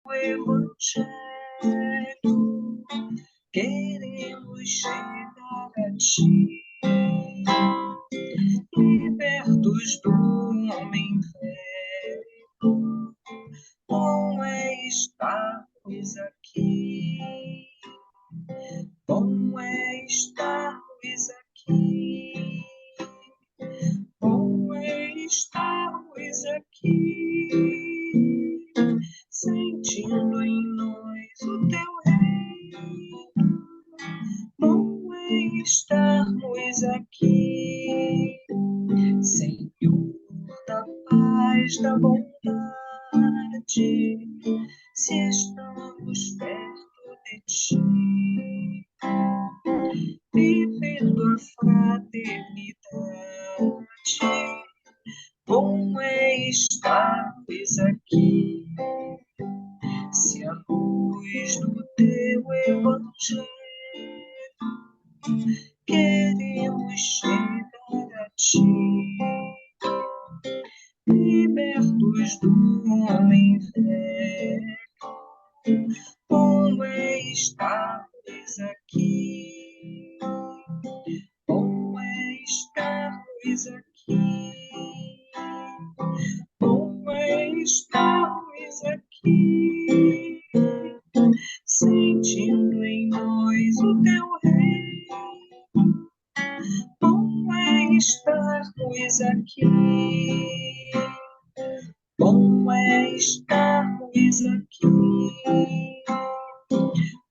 Evangelho, queremos chegar a ti, libertos do homem velho. Bom é estarmos aqui, bom é estarmos aqui, bom é estarmos aqui, sentindo em nós o teu reino. Bom é estarmos aqui, Senhor da paz, da bondade, se estamos perto de ti, vivendo a fraternidade. Bom é estarmos aqui, se a luz do teu evangelho queremos chegar a ti, libertos do homem velho. Bom é estarmos aqui, bom é estarmos aqui, bom é estarmos aqui, sentindo em nós o teu reino. Bom é estarmos aqui, bom é estarmos aqui,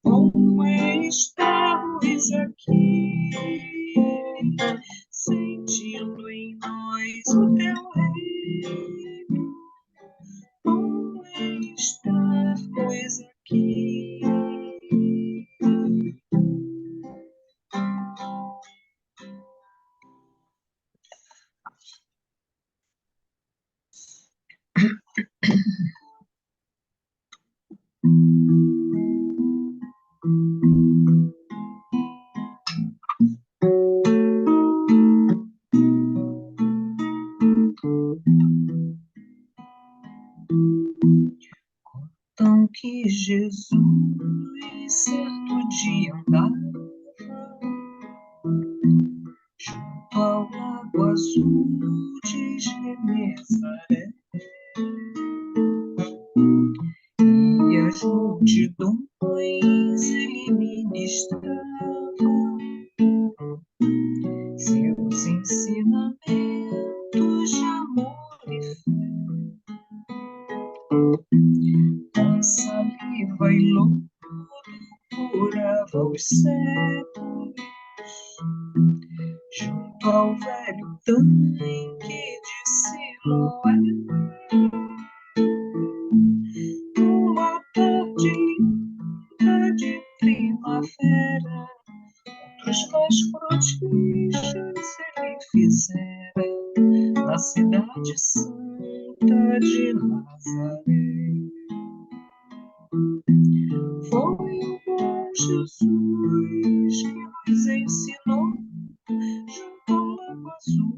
bom é estarmos aqui, sentindo em nós o teu reino. Bom é estarmos aqui. Contam que Jesus certo dia andava junto ao lago azul de Genezaré, e as multidões ele ministrava seus ensinamentos de amor e fé. Com saliva e lodo curava os cegos, junto ao velho tanque de Siloé. Numa tarde linda de primavera, os mais prodígios ele fizera na cidade santa de Nazaré. Foi o bom Jesus que nos ensinou junto ao lago azul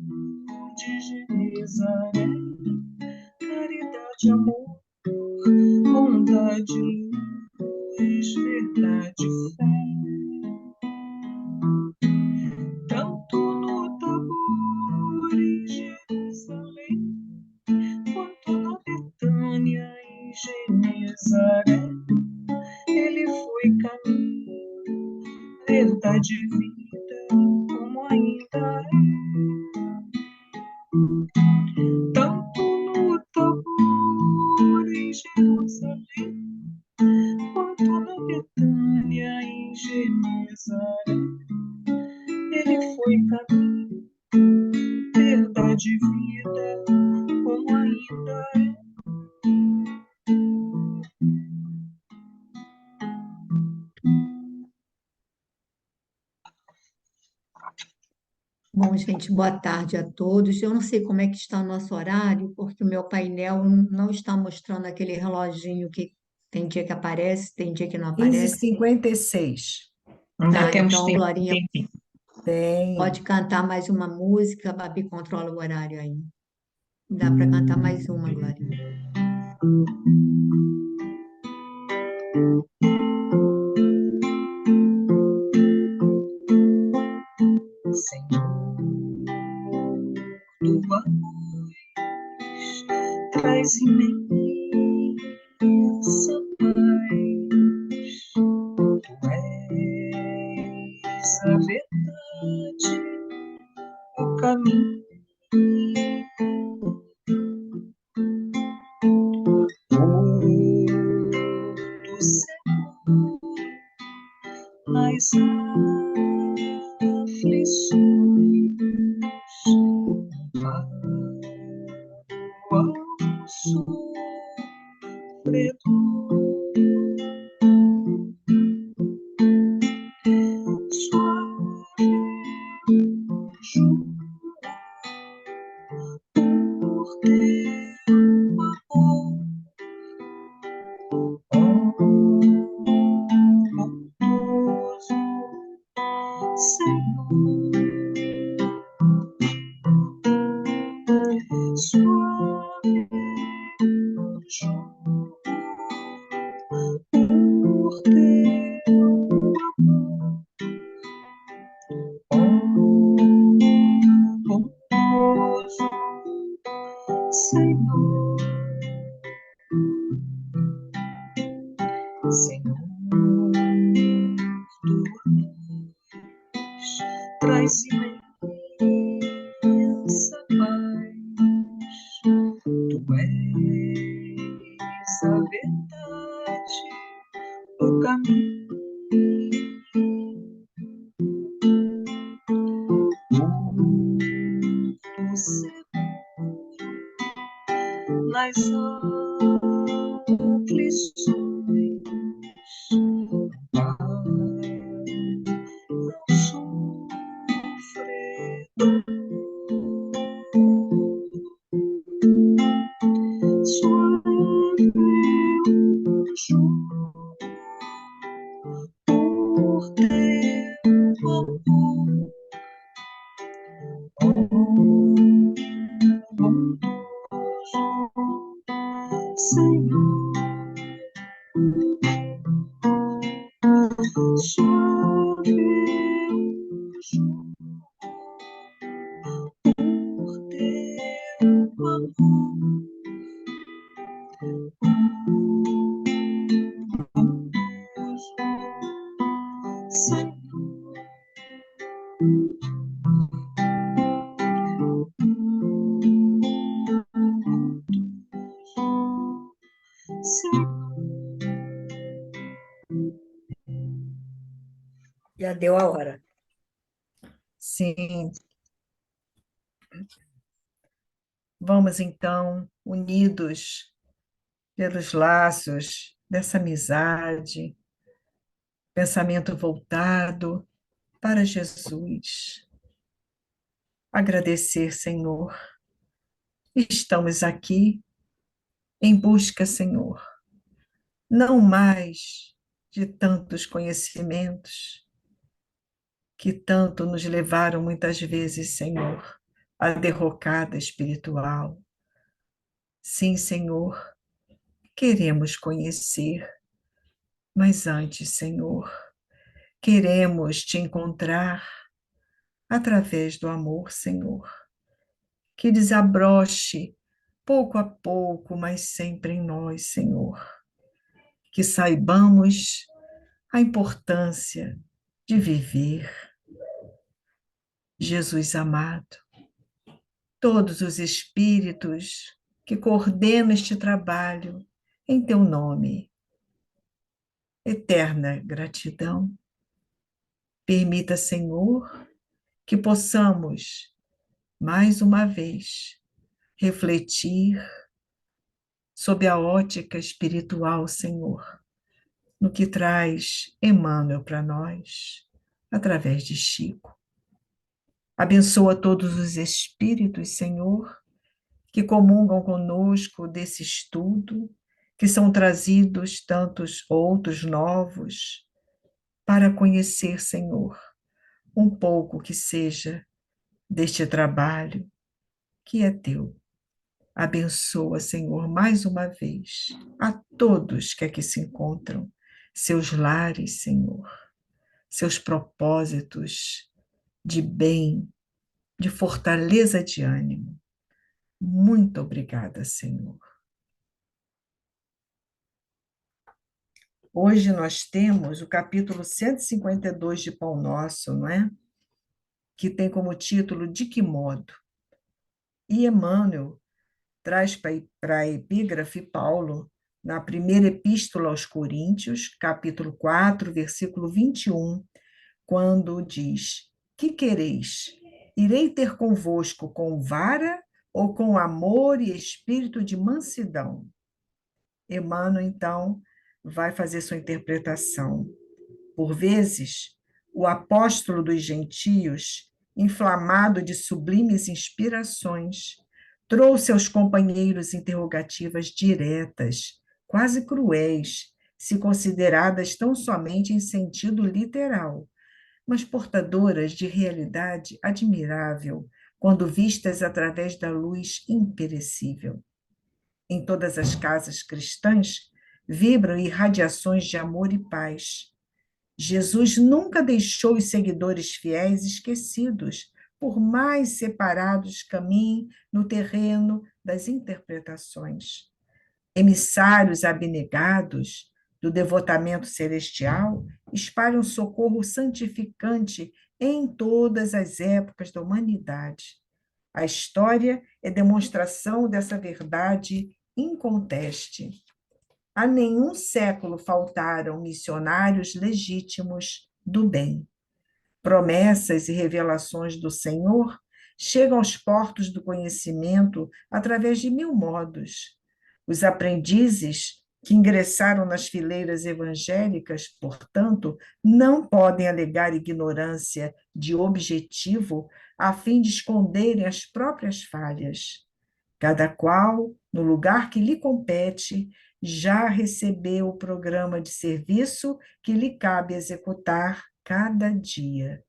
de Genezaré, caridade, amor, bondade, luz, verdade, fé. Tanto no Tabor em Jerusalém, quanto na Betânia em Genezaré, ele foi caminho, verdade e vida, como ainda é. Tanto no Tabor em Jerusalém, quanto na Betânia em Genezaré, ele foi caminho, verdade e vida, como ainda é. Bom, gente, boa tarde a todos. Eu não sei como é que está o nosso horário, porque o meu painel não está mostrando aquele reloginho que tem dia que aparece, tem dia que não aparece. 15h56. Ainda Tá, temos então, tempo. Glorinha, Tem. pode cantar mais uma música, a Babi controla o horário aí. Dá para cantar mais uma, Glorinha. Senhor, tua luz traz imensa paz. Tu és a verdade, o caminho. Do Senhor nas aflições, para o sofredor. Suave juro por teu amor, bondoso Senhor. Suave juro por teu amor, bondoso Senhor. Senhor, tua luz traz imensa paz. Tu és a verdade, o caminho. Porto seguro nas aflições, para o sofredor. Suave juro por teu amor, bondoso Senhor. Suave juro por teu amor, bondoso Senhor. Já deu a hora. Sim. Vamos então, unidos pelos laços dessa amizade, pensamento voltado para Jesus. Agradecer, Senhor. Estamos aqui em busca, Senhor, não mais de tantos conhecimentos que tanto nos levaram muitas vezes, Senhor, à derrocada espiritual. Sim, Senhor, queremos conhecer, mas antes, Senhor, queremos te encontrar através do amor, Senhor, que desabroche pouco a pouco, mas sempre em nós, Senhor, que saibamos a importância de viver. Jesus amado, todos os espíritos que coordenam este trabalho em teu nome, eterna gratidão. Permita, Senhor, que possamos, mais uma vez, refletir sob a ótica espiritual, Senhor, no que traz Emmanuel para nós, através de Chico. Abençoa todos os espíritos, Senhor, que comungam conosco desse estudo, que são trazidos tantos outros novos, para conhecer, Senhor, um pouco que seja deste trabalho que é teu. Abençoa, Senhor, mais uma vez, a todos que aqui se encontram, seus lares, Senhor, seus propósitos de bem, de fortaleza de ânimo. Muito obrigada, Senhor. Hoje nós temos o capítulo 152 de Pão Nosso, não é? Que tem como título De que modo? E Emmanuel traz para a epígrafe Paulo, na primeira epístola aos Coríntios, capítulo 4, versículo 21, quando diz: Que quereis? Irei ter convosco com vara ou com amor e espírito de mansidão? Emmanuel, então, vai fazer sua interpretação. Por vezes, o apóstolo dos gentios, inflamado de sublimes inspirações, trouxe aos companheiros interrogativas diretas, quase cruéis, se consideradas tão somente em sentido literal, mas portadoras de realidade admirável, quando vistas através da luz imperecível. Em todas as casas cristãs vibram irradiações de amor e paz. Jesus nunca deixou os seguidores fiéis esquecidos, por mais separados caminhem no terreno das interpretações. Emissários abnegados do devotamento celestial espalham socorro santificante em todas as épocas da humanidade. A história é demonstração dessa verdade inconteste. A nenhum século faltaram missionários legítimos do bem. Promessas e revelações do Senhor chegam aos portos do conhecimento através de mil modos. Os aprendizes que ingressaram nas fileiras evangélicas, portanto, não podem alegar ignorância de objetivo a fim de esconderem as próprias falhas. Cada qual, no lugar que lhe compete, já recebeu o programa de serviço que lhe cabe executar cada dia.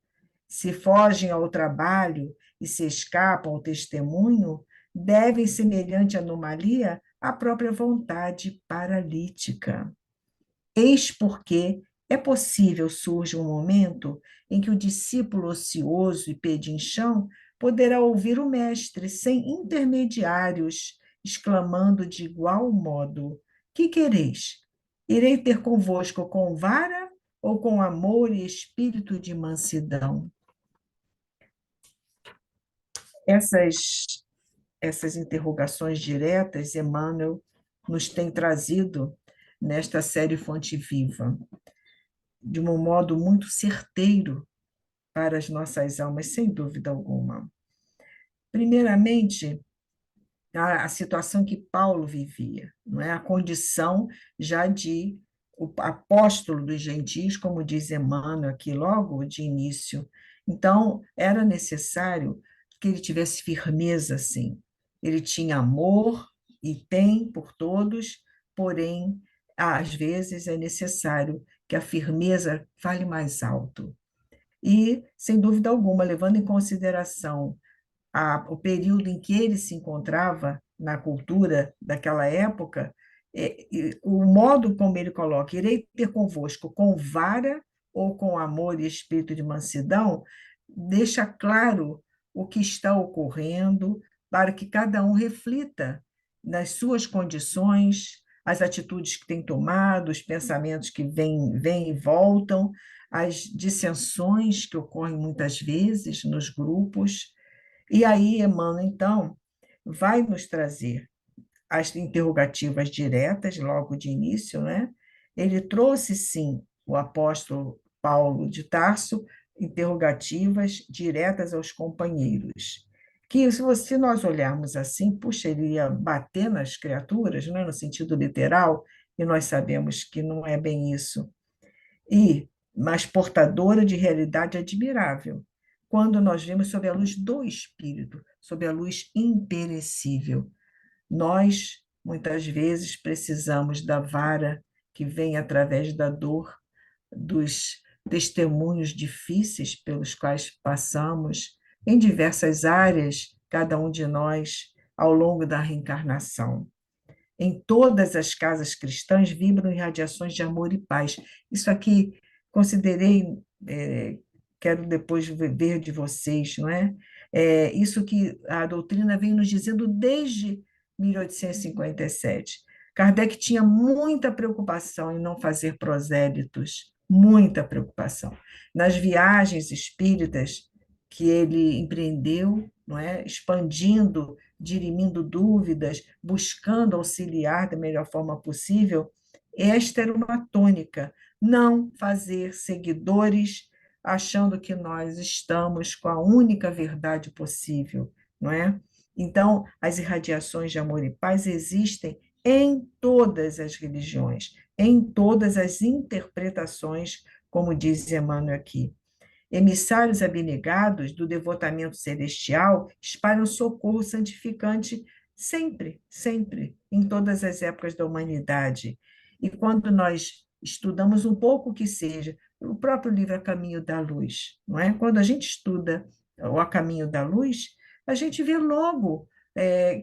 Se fogem ao trabalho e se escapam ao testemunho, devem, semelhante anomalia, à própria vontade paralítica. Eis porque é possível surge um momento em que o discípulo ocioso e pedinchão poderá ouvir o mestre sem intermediários, exclamando de igual modo: Que quereis? Irei ter convosco com vara ou com amor e espírito de mansidão? Essas interrogações diretas, Emmanuel nos tem trazido nesta série Fonte Viva, de um modo muito certeiro para as nossas almas, sem dúvida alguma. Primeiramente, a situação que Paulo vivia, não é? A condição já de o apóstolo dos gentios, como diz Emmanuel aqui logo de início. Então, era necessário que ele tivesse firmeza, sim. Ele tinha amor e tem por todos, porém, às vezes é necessário que a firmeza fale mais alto. E, sem dúvida alguma, levando em consideração o período em que ele se encontrava na cultura daquela época, o modo como ele coloca, irei ter convosco com vara ou com amor e espírito de mansidão, deixa claro o que está ocorrendo para que cada um reflita nas suas condições, as atitudes que tem tomado, os pensamentos que vêm e voltam, as dissensões que ocorrem muitas vezes nos grupos. E aí, Emmanuel, então, vai nos trazer as interrogativas diretas, logo de início, né? Ele trouxe, sim, o apóstolo Paulo de Tarso, interrogativas diretas aos companheiros. Que, se nós olharmos assim, puxa, ele ia bater nas criaturas, né, no sentido literal, e nós sabemos que não é bem isso. Mas portadora de realidade admirável, quando nós vemos sob a luz do Espírito, sob a luz imperecível. Nós, muitas vezes, precisamos da vara que vem através da dor, dos testemunhos difíceis pelos quais passamos, em diversas áreas, cada um de nós, ao longo da reencarnação. Em todas as casas cristãs vibram irradiações de amor e paz. Isso aqui considerei, é, quero depois ver de vocês, não é? Isso que a doutrina vem nos dizendo desde 1857. Kardec tinha muita preocupação em não fazer prosélitos, muita preocupação. Nas viagens espíritas que ele empreendeu, não é? Expandindo, dirimindo dúvidas, buscando auxiliar da melhor forma possível, esta era uma tônica, não fazer seguidores achando que nós estamos com a única verdade possível, não é? Então, as irradiações de amor e paz existem em todas as religiões, em todas as interpretações, como diz Emmanuel aqui. Emissários abnegados do devotamento celestial espalham socorro santificante sempre, sempre, em todas as épocas da humanidade. E quando nós estudamos um pouco que seja, o próprio livro A Caminho da Luz, não é? Quando a gente estuda o A Caminho da Luz, a gente vê logo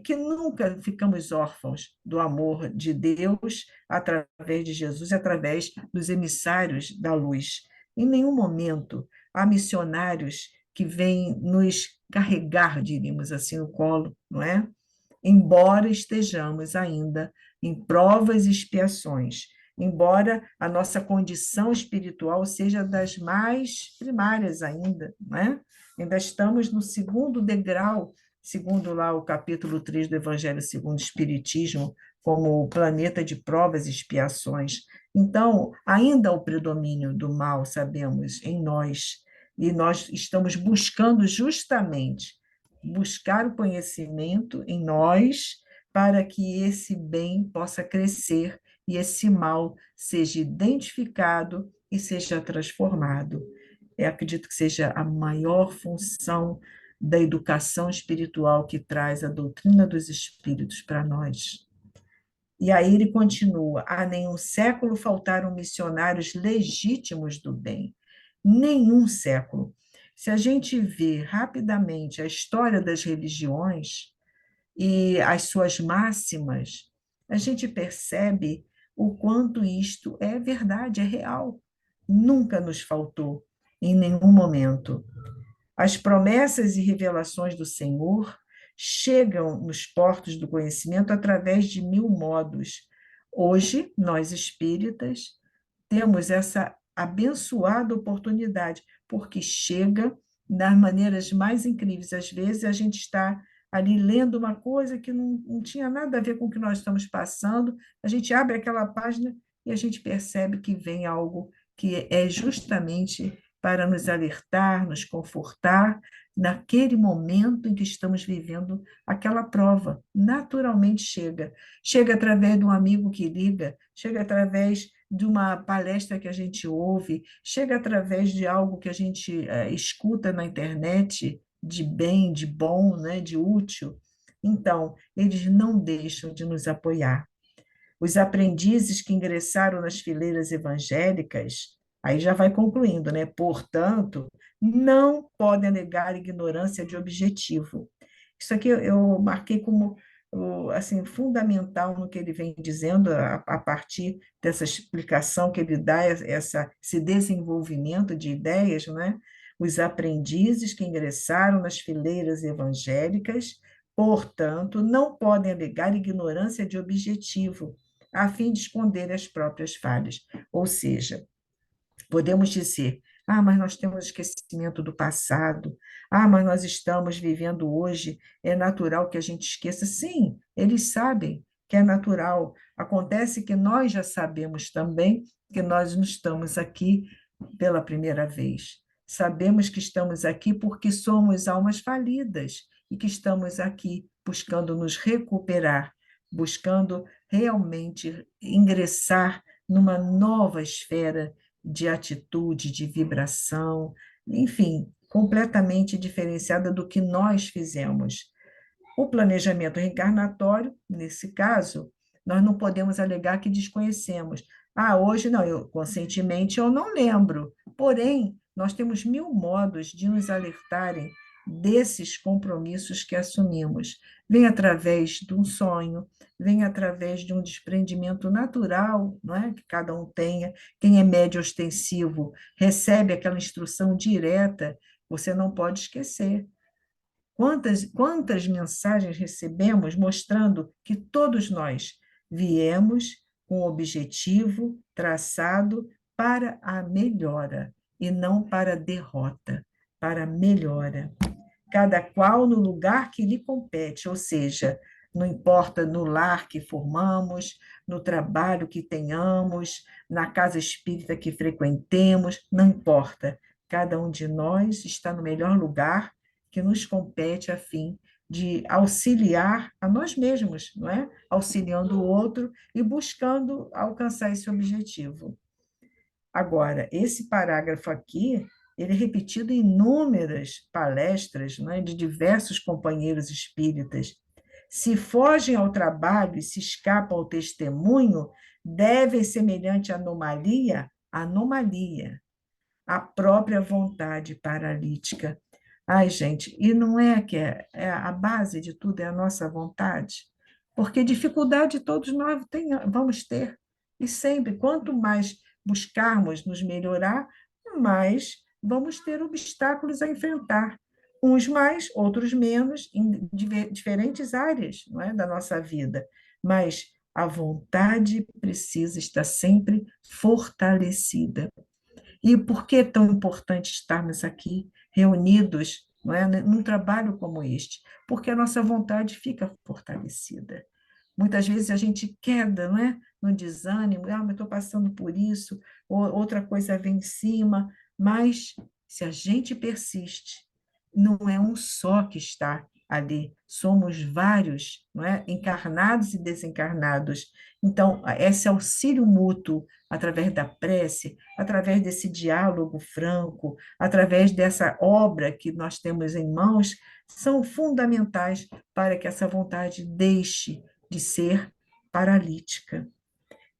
que nunca ficamos órfãos do amor de Deus através de Jesus, através dos emissários da luz. Em nenhum momento há missionários que vêm nos carregar, diríamos assim, o colo, não é? Embora estejamos ainda em provas e expiações, embora a nossa condição espiritual seja das mais primárias ainda, não é? Ainda estamos no segundo degrau, segundo lá o capítulo 3 do Evangelho segundo o Espiritismo, como o planeta de provas e expiações. Então, ainda há o predomínio do mal, sabemos, em nós, e nós estamos buscando justamente buscar o conhecimento em nós para que esse bem possa crescer e esse mal seja identificado e seja transformado. Eu acredito que seja a maior função da educação espiritual que traz a doutrina dos espíritos para nós. E aí ele continua: a nenhum século faltaram missionários legítimos do bem. Nenhum século. Se a gente vê rapidamente a história das religiões e as suas máximas, a gente percebe o quanto isto é verdade, é real. Nunca nos faltou, em nenhum momento. As promessas e revelações do Senhor chegam nos portos do conhecimento através de mil modos. Hoje, nós espíritas temos essa abençoada oportunidade, porque chega das maneiras mais incríveis. Às vezes, a gente está ali lendo uma coisa que não tinha nada a ver com o que nós estamos passando, a gente abre aquela página e a gente percebe que vem algo que é justamente para nos alertar, nos confortar naquele momento em que estamos vivendo aquela prova. Naturalmente chega. Chega através de um amigo que liga, chega através de uma palestra que a gente ouve, chega através de algo que a gente escuta na internet, de bem, de bom, né, de útil. Então, eles não deixam de nos apoiar. Os aprendizes que ingressaram nas fileiras evangélicas, aí já vai concluindo, né? Portanto, não podem alegar ignorância de objetivo. Isso aqui eu marquei como assim fundamental no que ele vem dizendo a partir dessa explicação que ele dá, esse desenvolvimento de ideias, né? Os aprendizes que ingressaram nas fileiras evangélicas, portanto, não podem alegar ignorância de objetivo, a fim de esconder as próprias falhas. Ou seja, podemos dizer: ah, mas nós temos esquecimento do passado. Ah, mas nós estamos vivendo hoje. É natural que a gente esqueça. Sim, eles sabem que é natural. Acontece que nós já sabemos também que nós não estamos aqui pela primeira vez. Sabemos que estamos aqui porque somos almas falidas e que estamos aqui buscando nos recuperar, buscando realmente ingressar numa nova esfera de atitude, de vibração, enfim, completamente diferenciada do que nós fizemos. O planejamento reencarnatório, nesse caso, nós não podemos alegar que desconhecemos. Ah, hoje não, conscientemente eu não lembro. Porém, nós temos mil modos de nos alertarem desses compromissos que assumimos. vem através de um sonho, vem através de um desprendimento natural, não é? Que cada um tenha. Quem é médio ostensivo recebe aquela instrução direta, você não pode esquecer. Quantas mensagens recebemos mostrando que todos nós viemos com o objetivo traçado para a melhora e não para a derrota, para a melhora, cada qual no lugar que lhe compete, ou seja, não importa no lar que formamos, no trabalho que tenhamos, na casa espírita que frequentemos, não importa. Cada um de nós está no melhor lugar que nos compete a fim de auxiliar a nós mesmos, não é? Auxiliando o outro e buscando alcançar esse objetivo. Agora, esse parágrafo aqui, ele é repetido em inúmeras palestras, né, de diversos companheiros espíritas. Se fogem ao trabalho e se escapam ao testemunho, devem, semelhante anomalia, anomalia, a própria vontade paralítica. Ai, gente, e não é que é a base de tudo é a nossa vontade? Porque dificuldade todos nós vamos ter. E sempre, quanto mais buscarmos nos melhorar, mais vamos ter obstáculos a enfrentar. Uns mais, outros menos, em diferentes áreas, não é, da nossa vida. Mas a vontade precisa estar sempre fortalecida. E por que é tão importante estarmos aqui reunidos, não é, num trabalho como este? Porque a nossa vontade fica fortalecida. Muitas vezes a gente queda, não é? No desânimo, mas estou passando por isso, ou outra coisa vem em cima, mas se a gente persiste, não é um só que está ali, somos vários, não é? Encarnados e desencarnados. Então, esse auxílio mútuo, através da prece, através desse diálogo franco, através dessa obra que nós temos em mãos, são fundamentais para que essa vontade deixe de ser paralítica.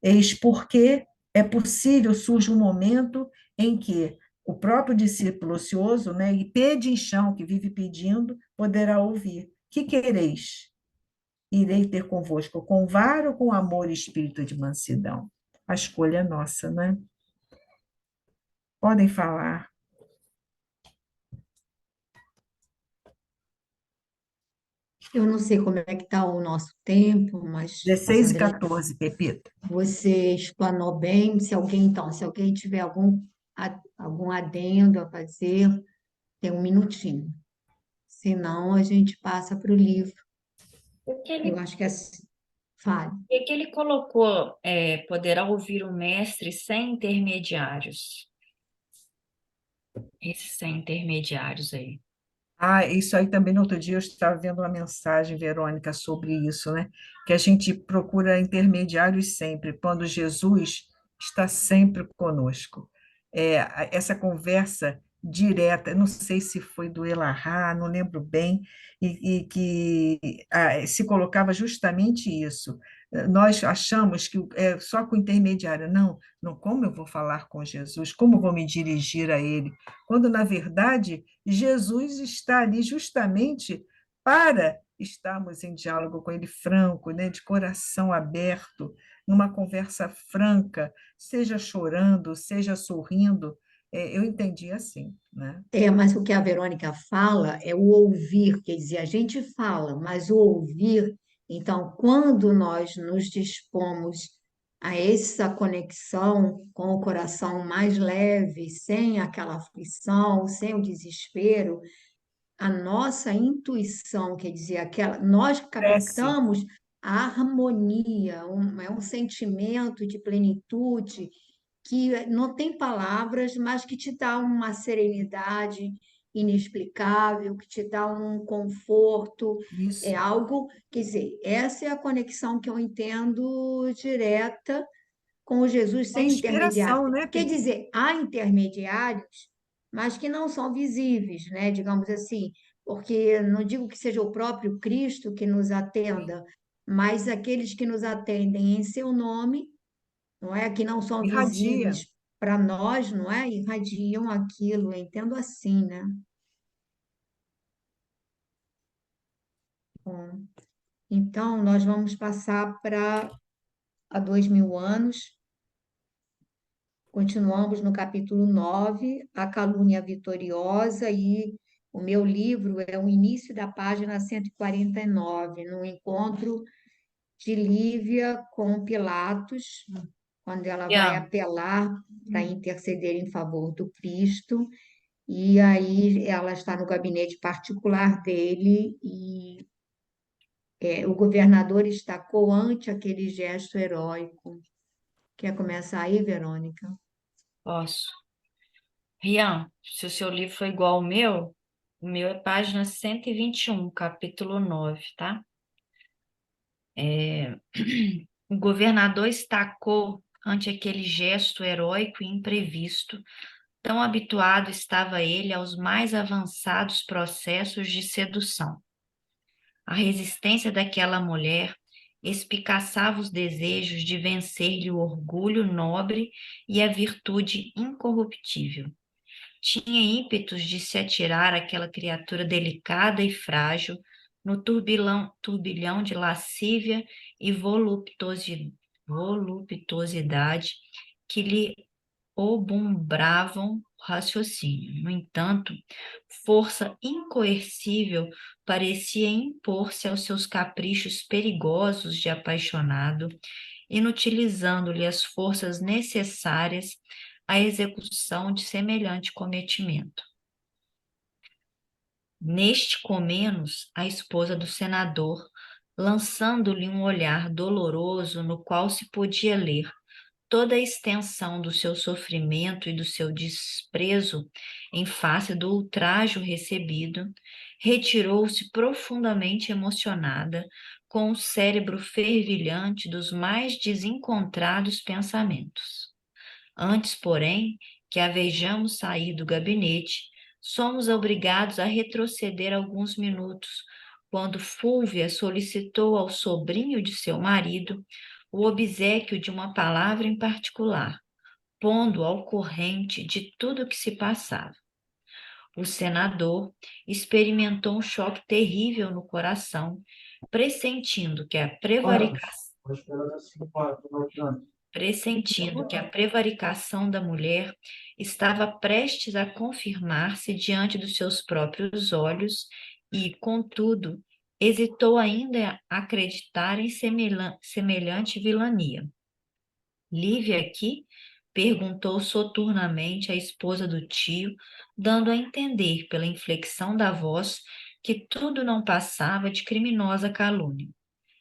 Eis porque é possível, surge um momento em que o próprio discípulo ocioso, né, e pedinchão, que vive pedindo, poderá ouvir: que quereis? Irei ter convosco com vara ou com amor e espírito de mansidão? A escolha é nossa, né? Podem falar. Eu não sei como é que está o nosso tempo, mas 16 e André, 14, Pepita. você explanou bem. Se alguém tiver algum adendo a fazer, tem um minutinho. Senão, a gente passa para o livro. O que Eu ele, acho que é assim. Fale. o que ele colocou poderá ouvir o mestre sem intermediários. Esses sem intermediários aí. Ah, isso aí também, no outro dia, eu estava vendo uma mensagem, Verônica, sobre isso, né? Que a gente procura intermediários sempre, quando Jesus está sempre conosco. Essa conversa direta, não sei se foi do Elahá, não lembro bem, e que se colocava justamente isso. Nós achamos que é só com intermediário. Não, não, como eu vou falar com Jesus? Como vou me dirigir a Ele? Quando, na verdade, Jesus está ali justamente para estarmos em diálogo com Ele franco, né, de coração aberto, numa conversa franca, seja chorando, seja sorrindo. Eu entendi assim, né? Mas o que a Verônica fala é o ouvir, quer dizer, a gente fala, mas o ouvir, então, quando nós nos dispomos a essa conexão com o coração mais leve, sem aquela aflição, sem o desespero, a nossa intuição, quer dizer, nós Prece. captamos a harmonia, é um sentimento de plenitude que não tem palavras, mas que te dá uma serenidade inexplicável, que te dá um conforto, é Isso. algo, quer dizer, essa é a conexão que eu entendo direta com o Jesus É sem intermediário. inspiração, né, Quer Pepe? dizer, há intermediários, mas que não são visíveis, né? Digamos assim, porque não digo que seja o próprio Cristo que nos atenda, mas aqueles que nos atendem em seu nome, não é? Que não são Irradia. visíveis para nós, não é? Irradiam aquilo, eu entendo assim, né? Bom. Então, nós vamos passar para há 2000 anos. Continuamos no capítulo 9, A Calúnia Vitoriosa, e o meu livro é o início da página 149, no encontro de Lívia com Pilatos, quando ela vai Ian, apelar para interceder em favor do Cristo, e aí ela está no gabinete particular dele e o governador está coante aquele gesto heróico. Quer começar aí, Verônica? posso. Rian, se o seu livro foi igual ao meu, o meu é página 121, capítulo 9, tá? É, O governador estacou ante aquele gesto heróico e imprevisto. Tão habituado estava ele aos mais avançados processos de sedução. A resistência daquela mulher espicaçava os desejos de vencer-lhe o orgulho nobre e a virtude incorruptível. Tinha ímpetos de se atirar àquela criatura delicada e frágil no turbilhão de lascívia e voluptuosidade que lhe obumbravam o raciocínio. No entanto, força incoercível parecia impor-se aos seus caprichos perigosos de apaixonado, inutilizando-lhe as forças necessárias à execução de semelhante cometimento. Neste comenos, a esposa do senador, lançando-lhe um olhar doloroso no qual se podia ler toda a extensão do seu sofrimento e do seu desprezo em face do ultrajo recebido, retirou-se profundamente emocionada, com o cérebro fervilhante dos mais desencontrados pensamentos. Antes, porém, que a vejamos sair do gabinete, somos obrigados a retroceder alguns minutos, quando Fúlvia solicitou ao sobrinho de seu marido o obséquio de uma palavra em particular, pondo ao corrente de tudo o que se passava. O senador experimentou um choque terrível no coração, pressentindo que a prevaricação da mulher estava prestes a confirmar-se diante dos seus próprios olhos e, contudo, hesitou ainda a acreditar em semelhante vilania. Lívia aqui? Perguntou soturnamente a esposa do tio, dando a entender pela inflexão da voz que tudo não passava de criminosa calúnia.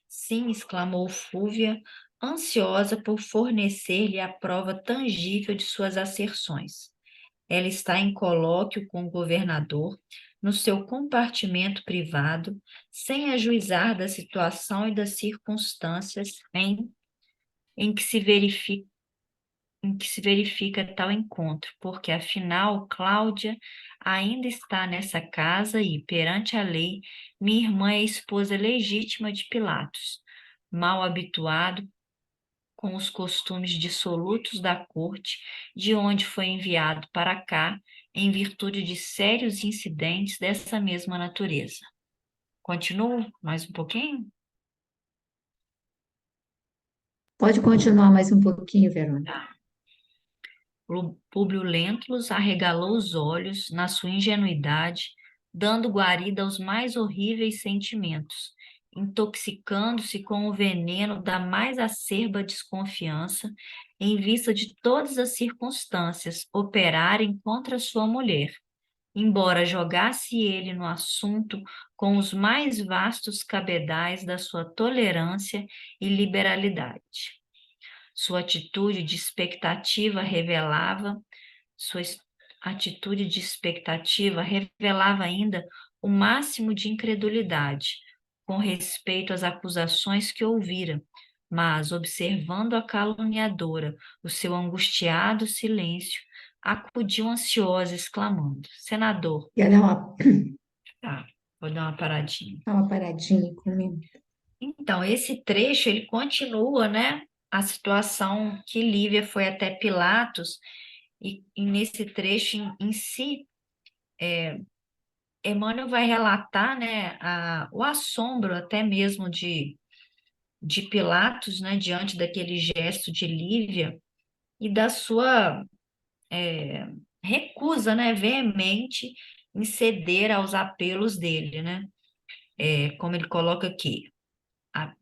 Sim, exclamou Fúvia, ansiosa por fornecer-lhe a prova tangível de suas asserções. Ela está em colóquio com o governador, no seu compartimento privado, sem ajuizar da situação e das circunstâncias em que se verifica tal encontro, porque afinal Cláudia ainda está nessa casa e, perante a lei, minha irmã é esposa legítima de Pilatos, mal habituado com os costumes dissolutos da corte, de onde foi enviado para cá em virtude de sérios incidentes dessa mesma natureza. Continuo mais um pouquinho? Pode continuar mais um pouquinho, Verônica. Públio Lentulus arregalou os olhos na sua ingenuidade, dando guarida aos mais horríveis sentimentos, intoxicando-se com o veneno da mais acerba desconfiança, em vista de todas as circunstâncias operarem contra sua mulher, embora jogasse ele no assunto com os mais vastos cabedais da sua tolerância e liberalidade. Sua atitude de expectativa revelava, sua atitude de expectativa revelava ainda o máximo de incredulidade com respeito às acusações que ouvira, mas, observando a caluniadora o seu angustiado silêncio, acudiu ansiosa, exclamando: Senador, Quer tá, vou dar uma paradinha. dar uma paradinha comigo? Então, esse trecho, ele continua, né? A situação que Lívia foi até Pilatos, e nesse trecho em si, Emmanuel vai relatar, né, o assombro até mesmo de Pilatos, né, diante daquele gesto de Lívia e da sua recusa, né, veemente em ceder aos apelos dele, né? Como ele coloca aqui,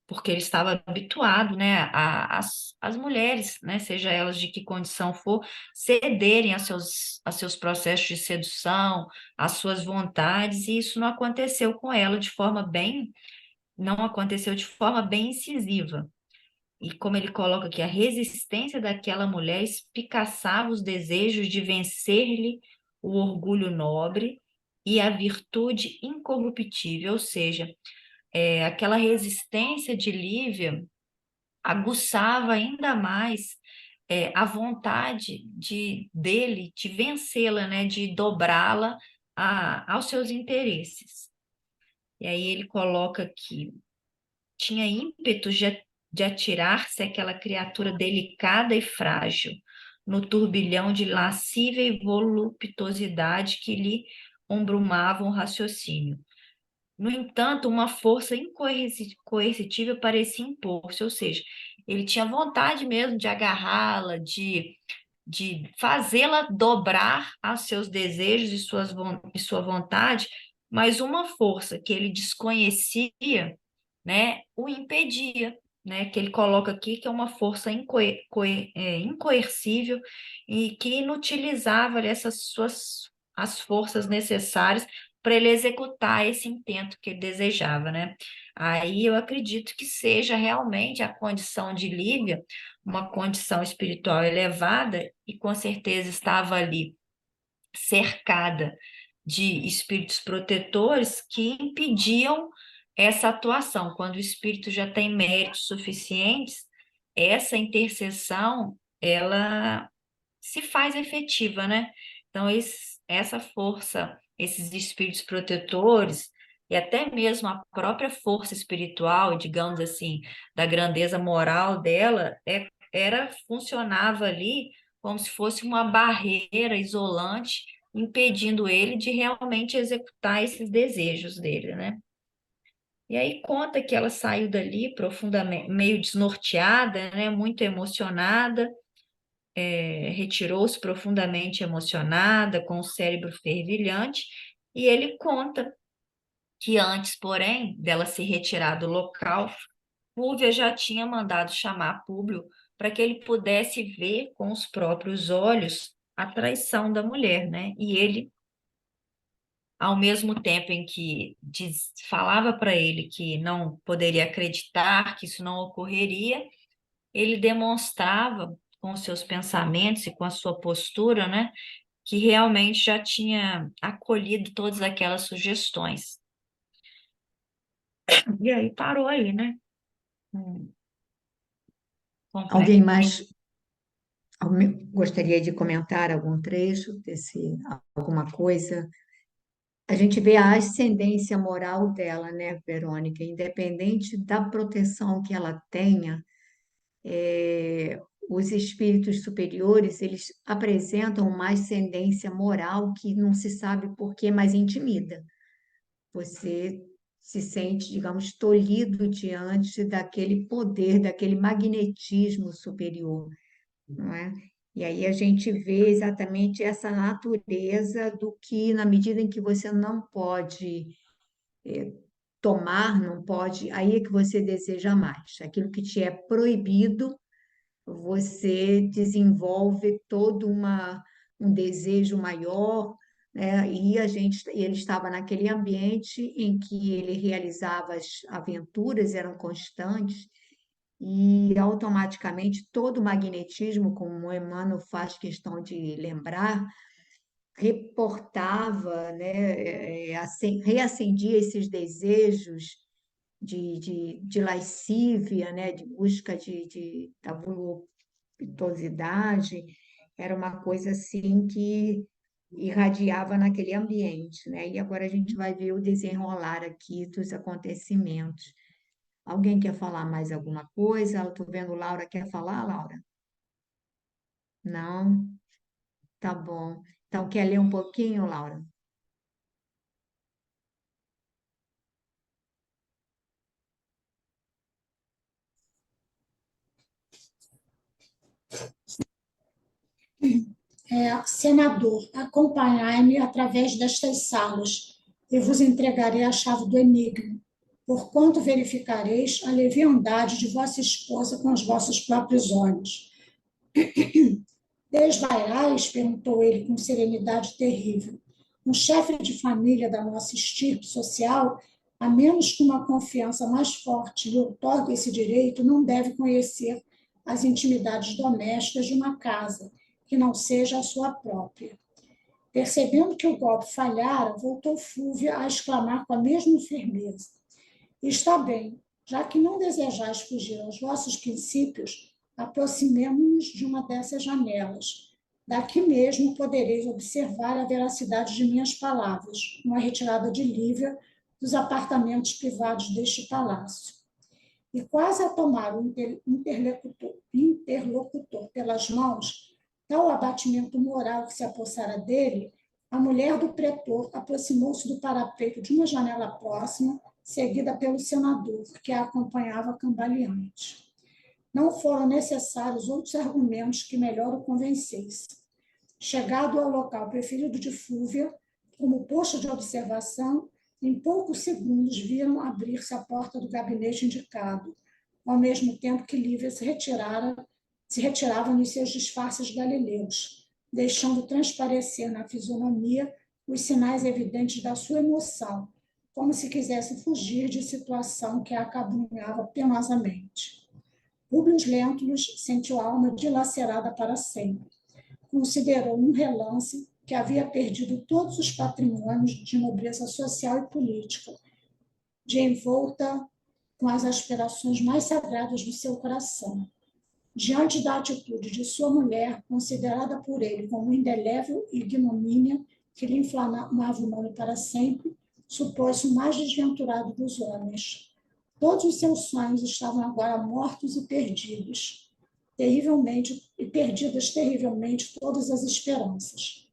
porque ele estava habituado, né, as mulheres, né, seja elas de que condição for, cederem a seus processos de sedução, às suas vontades, e isso não aconteceu de forma bem incisiva. E como ele coloca aqui, a resistência daquela mulher espicaçava os desejos de vencer-lhe o orgulho nobre e a virtude incorruptível, ou seja, aquela resistência de Lívia aguçava ainda mais a vontade dele de vencê-la, né, de dobrá-la aos seus interesses. E aí ele coloca aqui, tinha ímpetos de atirar-se aquela criatura delicada e frágil no turbilhão de lascívia e voluptuosidade que lhe ombrumavam o raciocínio. No entanto, uma força coercitível parecia impor-se, ou seja, ele tinha vontade mesmo de agarrá-la, de fazê-la dobrar aos seus desejos e sua vontade, mas uma força que ele desconhecia, né, o impedia, né, que ele coloca aqui que é uma força incoercível e que inutilizava ali as forças necessárias para ele executar esse intento que ele desejava, né? Aí eu acredito que seja realmente a condição de Lívia, uma condição espiritual elevada, e com certeza estava ali cercada de espíritos protetores que impediam essa atuação. Quando o espírito já tem méritos suficientes, essa intercessão, ela se faz efetiva, né? Então, essa força, esses espíritos protetores, e até mesmo a própria força espiritual, digamos assim, da grandeza moral dela, funcionava ali como se fosse uma barreira isolante, impedindo ele de realmente executar esses desejos dele, né? E aí conta que ela saiu dali profundamente, meio desnorteada, né? Muito emocionada, retirou-se profundamente emocionada, com o cérebro fervilhante, e ele conta que antes, porém, dela se retirar do local, Fúvia já tinha mandado chamar Públio para que ele pudesse ver com os próprios olhos a traição da mulher, né? E ele, ao mesmo tempo em que falava para ele que não poderia acreditar que isso não ocorreria, ele demonstrava com os seus pensamentos e com a sua postura, né, que realmente já tinha acolhido todas aquelas sugestões. E aí parou aí, né? Alguém Complexo. mais gostaria de comentar algum trecho alguma coisa? A gente vê a ascendência moral dela, né, Verônica? Independente da proteção que ela tenha, os espíritos superiores, eles apresentam uma ascendência moral que não se sabe por quê, mas intimida. Você se sente, digamos, tolhido diante daquele poder, daquele magnetismo superior, não é? E aí a gente vê exatamente essa natureza do que, na medida em que você não pode tomar, não pode, aí é que você deseja mais. Aquilo que te é proibido, você desenvolve um desejo maior, né? Ele estava naquele ambiente em que ele realizava as aventuras, eram constantes, e automaticamente todo o magnetismo, como o Emmanuel faz questão de lembrar, reportava, né, reacendia esses desejos de lascívia, né, de busca da voluptuosidade, era uma coisa assim que irradiava naquele ambiente, né? E agora a gente vai ver o desenrolar aqui dos acontecimentos. Alguém quer falar mais alguma coisa? Eu estou vendo Laura. Quer falar, Laura? Não? Tá bom. Então, quer ler um pouquinho, Laura? Senador, acompanhai-me através destas salas, e vos entregarei a chave do enigma, porquanto verificareis a leviandade de vossa esposa com os vossos próprios olhos. Desvairais? Perguntou ele com serenidade terrível. Um chefe de família da nossa estirpe social, a menos que uma confiança mais forte lhe outorgue esse direito, não deve conhecer as intimidades domésticas de uma casa, que não seja a sua própria. Percebendo que o golpe falhara, voltou Fúvia a exclamar com a mesma firmeza: Está bem, já que não desejais fugir aos vossos princípios, aproximemo-nos de uma dessas janelas. Daqui mesmo podereis observar a veracidade de minhas palavras, uma retirada de Lívia dos apartamentos privados deste palácio. E quase a tomar o interlocutor pelas mãos, tal abatimento moral que se apossara dele, a mulher do pretor aproximou-se do parapeito de uma janela próxima, seguida pelo senador, que a acompanhava cambaleante. Não foram necessários outros argumentos que melhor o convencessem. Chegado ao local preferido de Fúvia, como posto de observação, em poucos segundos viram abrir-se a porta do gabinete indicado, ao mesmo tempo que Lívia se retirava nos seus disfarces galileus, deixando transparecer na fisionomia os sinais evidentes da sua emoção, como se quisesse fugir de situação que a acabrunhava penosamente. Publius Lentulus sentiu a alma dilacerada para sempre. Considerou num relance que havia perdido todos os patrimônios de nobreza social e política, de envolta com as aspirações mais sagradas do seu coração. Diante da atitude de sua mulher, considerada por ele como indelével ignomínia que lhe inflamava o nome para sempre, supôs-se o mais desventurado dos homens. Todos os seus sonhos estavam agora mortos e perdidos, perdidas terrivelmente todas as esperanças.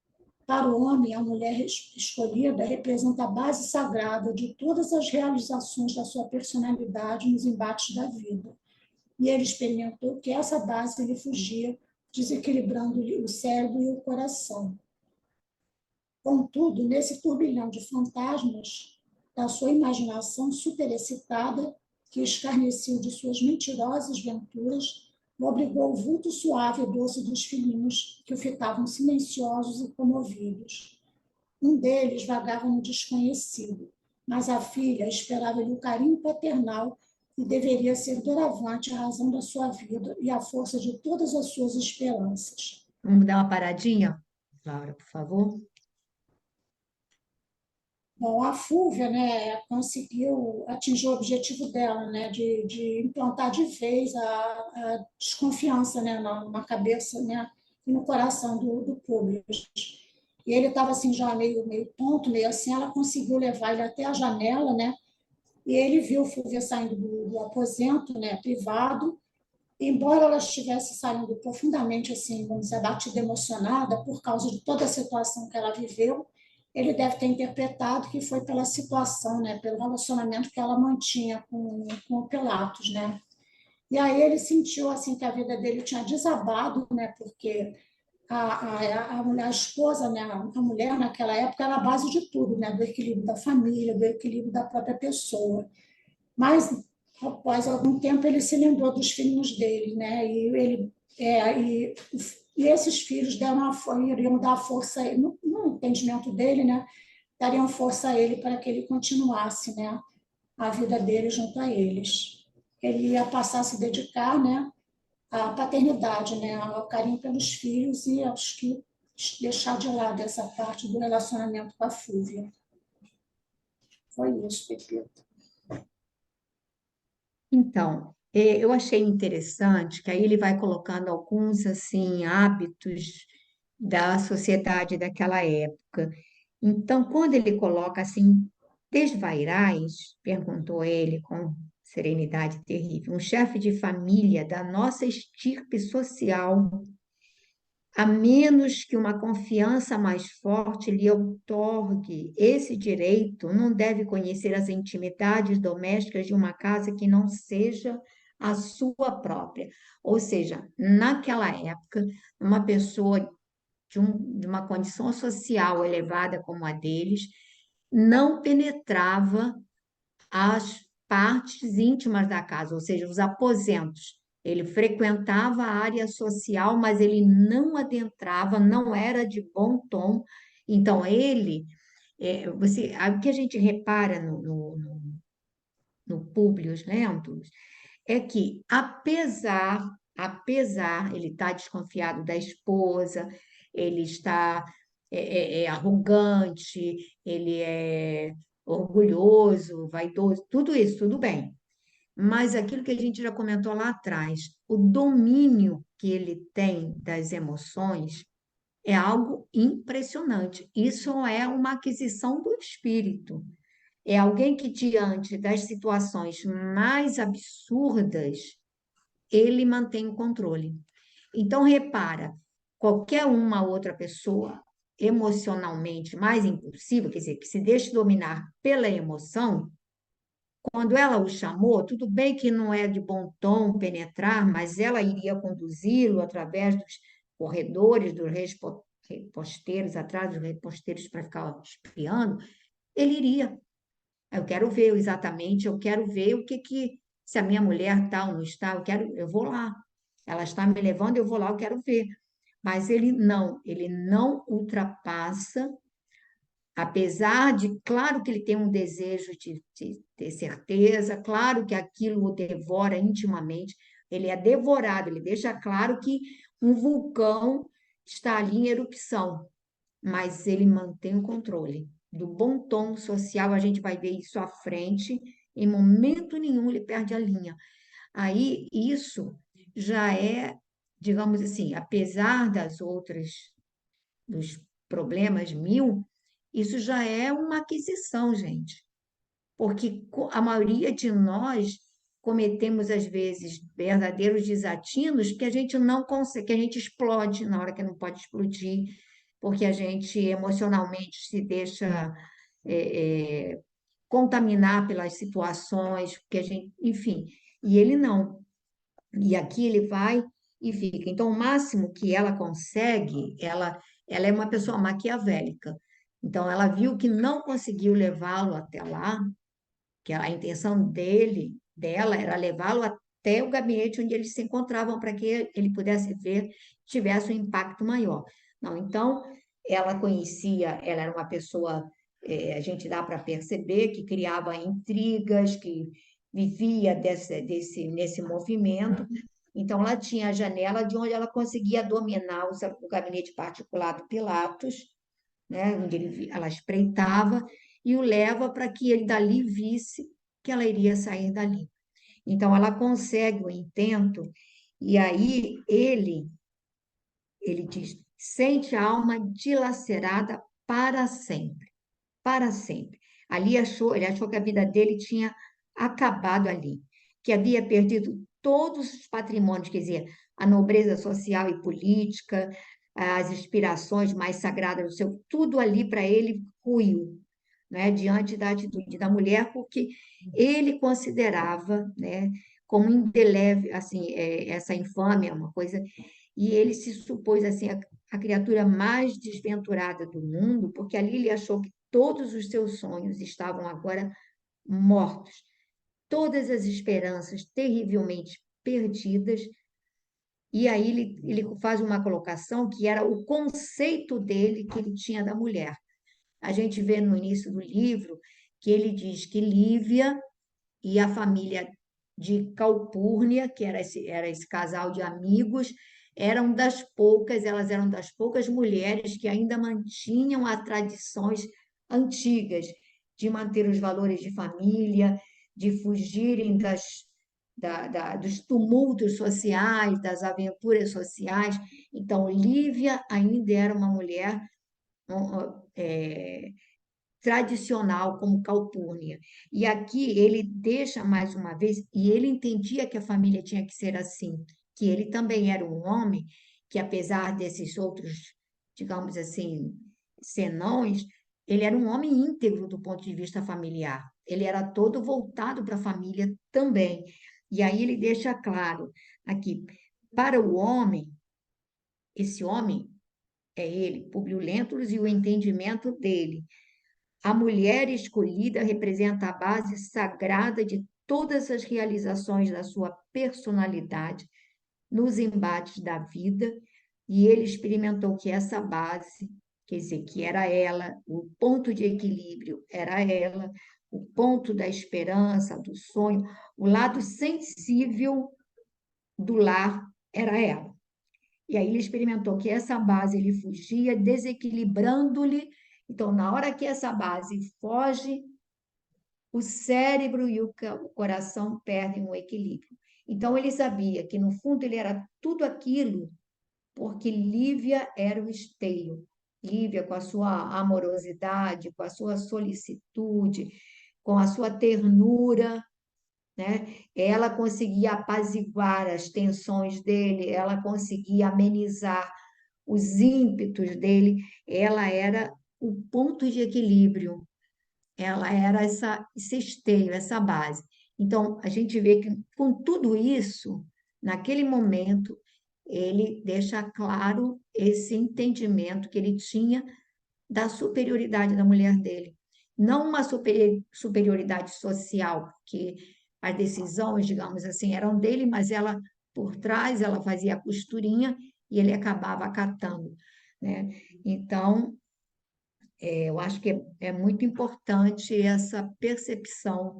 Para o homem, a mulher escolhida representa a base sagrada de todas as realizações da sua personalidade nos embates da vida. E ele experimentou que essa base lhe fugia, desequilibrando-lhe o cérebro e o coração. Contudo, nesse turbilhão de fantasmas da sua imaginação superexcitada, que escarneceu de suas mentirosas venturas, obrigou o vulto suave e doce dos filhinhos, que o fitavam silenciosos e comovidos. Um deles vagava no desconhecido, mas a filha esperava-lhe o carinho paternal e deveria ser doravante a razão da sua vida e a força de todas as suas esperanças. Vamos dar uma paradinha, Laura, por favor? Bom, a Fúvia, né, conseguiu atingir o objetivo dela, né, de implantar de vez a desconfiança, né, na cabeça, né, e no coração do público. E ele estava assim já meio tonto, meio assim, ela conseguiu levar ele até a janela, né, e ele viu Fúvia saindo do aposento, né, privado. Embora ela estivesse saindo profundamente, assim, vamos dizer, abatida, emocionada por causa de toda a situação que ela viveu, ele deve ter interpretado que foi pela situação, né, pelo relacionamento que ela mantinha com o Pilatos, né? E aí ele sentiu assim que a vida dele tinha desabado, né, porque a esposa, né, a mulher naquela época era a base de tudo, né, do equilíbrio da família, do equilíbrio da própria pessoa. Mas após algum tempo ele se lembrou dos filhos dele, né? E esses filhos iriam dar força a ele, no entendimento dele, né? Dariam força a ele para que ele continuasse, né? A vida dele junto a eles. Ele ia passar a se dedicar, né? À paternidade, né? Ao carinho pelos filhos e acho que deixar de lado essa parte do relacionamento com a Fúvia. Foi isso, Pepito. Então, eu achei interessante que aí ele vai colocando alguns assim hábitos da sociedade daquela época. Então, quando ele coloca assim, desvairais, perguntou ele com serenidade terrível, um chefe de família da nossa estirpe social, a menos que uma confiança mais forte lhe outorgue esse direito, não deve conhecer as intimidades domésticas de uma casa que não seja a sua própria. Ou seja, naquela época, uma pessoa de uma condição social elevada como a deles, não penetrava as partes íntimas da casa, ou seja, os aposentos. Ele frequentava a área social, mas ele não adentrava, não era de bom tom. Então, o que a gente repara no Públio Lentulus é que, apesar, ele está desconfiado da esposa, ele está arrogante, ele é orgulhoso, vaidoso, tudo isso, tudo bem. Mas aquilo que a gente já comentou lá atrás, o domínio que ele tem das emoções é algo impressionante. Isso é uma aquisição do espírito. É alguém que, diante das situações mais absurdas, ele mantém o controle. Então, repara, qualquer uma outra pessoa emocionalmente mais impulsiva, quer dizer, que se deixe dominar pela emoção, quando ela o chamou, tudo bem que não é de bom tom penetrar, mas ela iria conduzi-lo através dos corredores, dos reposteiros, atrás dos reposteiros para ficar espiando, ele iria. Eu quero ver exatamente, eu quero ver se a minha mulher está ou não está, eu vou lá. Ela está me levando, eu vou lá, eu quero ver. Mas ele não ultrapassa, apesar de, claro que ele tem um desejo de ter certeza, claro que aquilo o devora intimamente, ele é devorado, ele deixa claro que um vulcão está ali em erupção, mas ele mantém o controle. Do bom tom social, a gente vai ver isso à frente, em momento nenhum ele perde a linha. Aí, isso já é, digamos assim, apesar dos problemas mil, isso já é uma aquisição, gente. Porque a maioria de nós cometemos, às vezes, verdadeiros desatinos que a gente não consegue, que a gente explode na hora que não pode explodir, porque a gente emocionalmente se deixa é, é, contaminar pelas situações, porque a gente, enfim, e ele não. E aqui ele vai e fica. Então, o máximo que ela consegue, ela é uma pessoa maquiavélica. Então, ela viu que não conseguiu levá-lo até lá, que a intenção dela era levá-lo até o gabinete onde eles se encontravam, para que ele pudesse ver, tivesse um impacto maior. Não, então, ela era uma pessoa, a gente dá para perceber, que criava intrigas, que vivia nesse movimento. Então, ela tinha a janela de onde ela conseguia dominar o gabinete particular do Pilatos, né, onde ela espreitava e o leva para que ele dali visse que ela iria sair dali. Então, ela consegue o intento, e aí ele diz, sente a alma dilacerada para sempre, para sempre. Ele achou que a vida dele tinha acabado ali, que havia perdido todos os patrimônios, quer dizer, a nobreza social e política, as inspirações mais sagradas do seu, tudo ali para ele ruiu, né, diante da atitude da mulher, porque ele considerava, né, como indelével, assim, essa infâmia, uma coisa, e ele se supôs assim a criatura mais desventurada do mundo, porque ali ele achou que todos os seus sonhos estavam agora mortos, todas as esperanças terrivelmente perdidas. E aí ele faz uma colocação que era o conceito dele que ele tinha da mulher. A gente vê no início do livro que ele diz que Lívia e a família de Calpurnia, que era esse casal de amigos, elas eram das poucas mulheres que ainda mantinham as tradições antigas de manter os valores de família, de fugirem dos tumultos sociais, das aventuras sociais. Então, Lívia ainda era uma mulher é, tradicional como Calpurnia. E aqui ele deixa mais uma vez, e ele entendia que a família tinha que ser assim, que ele também era um homem que, apesar desses outros, digamos assim, senões, ele era um homem íntegro do ponto de vista familiar. Ele era todo voltado para a família também. E aí ele deixa claro aqui, para o homem, esse homem é ele, Públio Lentulus, e o entendimento dele. A mulher escolhida representa a base sagrada de todas as realizações da sua personalidade nos embates da vida, e ele experimentou que essa base, quer dizer, que era ela, o ponto de equilíbrio era ela, o ponto da esperança, do sonho, o lado sensível do lar era ela. E aí ele experimentou que essa base ele fugia, desequilibrando-lhe. Então, na hora que essa base foge, o cérebro e o coração perdem o equilíbrio. Então, ele sabia que, no fundo, ele era tudo aquilo porque Lívia era o esteio. Lívia, com a sua amorosidade, com a sua solicitude, com a sua ternura, né? Ela conseguia apaziguar as tensões dele, ela conseguia amenizar os ímpetos dele, ela era o ponto de equilíbrio, ela era esse esteio, essa base. Então, a gente vê que com tudo isso, naquele momento, ele deixa claro esse entendimento que ele tinha da superioridade da mulher dele. Não uma superioridade social, porque as decisões, digamos assim, eram dele, mas ela, por trás, ela fazia a costurinha e ele acabava acatando, né? Então, eu acho que é muito importante essa percepção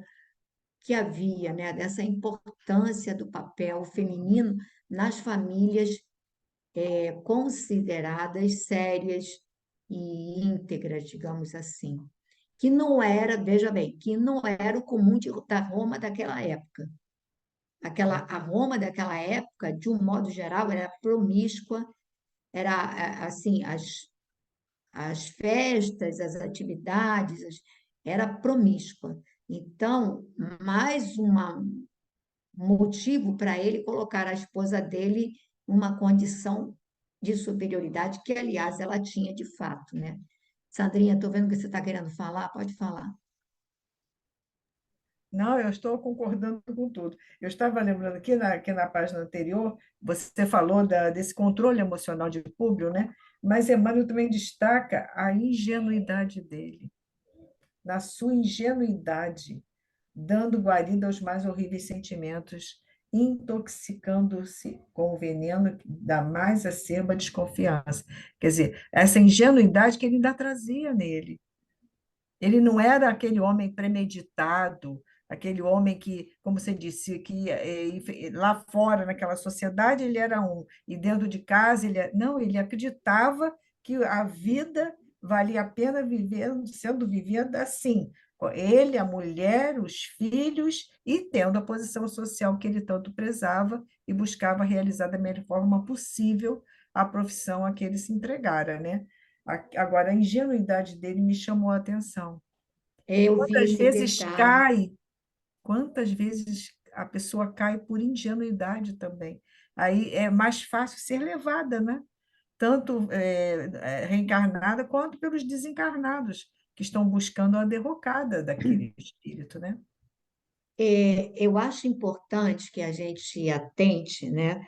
que havia, né, dessa importância do papel feminino nas famílias consideradas sérias e íntegras, digamos assim. Que não era, veja bem, que não era o comum da Roma daquela época. A Roma daquela época, de um modo geral, era promíscua, era assim, as festas, as atividades, era promíscua. Então, mais motivo para ele colocar a esposa dele numa condição de superioridade, que, aliás, ela tinha de fato, né? Sandrinha, estou vendo que você está querendo falar, pode falar. Não, eu estou concordando com tudo. Eu estava lembrando que na página anterior, você falou desse controle emocional de Públio, né? Mas Emmanuel também destaca a ingenuidade dele, na sua ingenuidade, dando guarida aos mais horríveis sentimentos, intoxicando-se com o veneno da mais acerba desconfiança. Quer dizer, essa ingenuidade que ele ainda trazia nele. Ele não era aquele homem premeditado, aquele homem que, como você disse, que lá fora, naquela sociedade, ele era um, e dentro de casa, não, ele acreditava que a vida valia a pena viver, sendo vivida assim. Ele, a mulher, os filhos, e tendo a posição social que ele tanto prezava e buscava realizar da melhor forma possível a profissão a que ele se entregara, né? Agora, a ingenuidade dele me chamou a atenção. Eu vi Quantas esse vezes detalhe. cai, quantas vezes a pessoa cai por ingenuidade também. Aí é mais fácil ser levada, né? Tanto reencarnada quanto pelos desencarnados, que estão buscando a derrocada daquele espírito, né? Eu acho importante que a gente atente, né?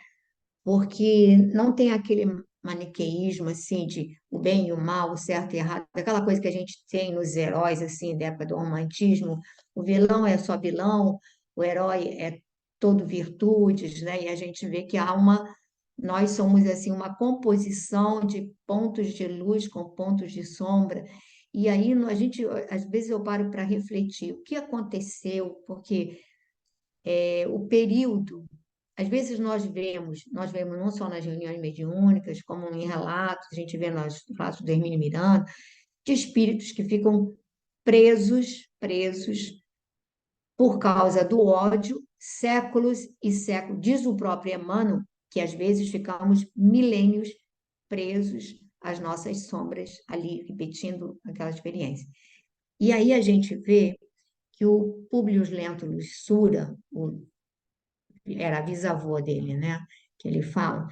Porque não tem aquele maniqueísmo assim de o bem e o mal, o certo e errado, aquela coisa que a gente tem nos heróis assim da época do romantismo, o vilão é só vilão, o herói é todo virtudes, né? E a gente vê que nós somos assim uma composição de pontos de luz com pontos de sombra. E aí a gente, às vezes eu paro para refletir o que aconteceu, porque o período. Às vezes nós vemos não só nas reuniões mediúnicas, como em relatos, a gente vê nos relatos do Hermínio Miranda, de espíritos que ficam presos por causa do ódio, séculos e séculos. Diz o próprio Emmanuel que às vezes ficamos milênios presos às nossas sombras ali, repetindo aquela experiência. E aí a gente vê que o Públio Lentulus Sura, era bisavô dele, né? Que ele fala,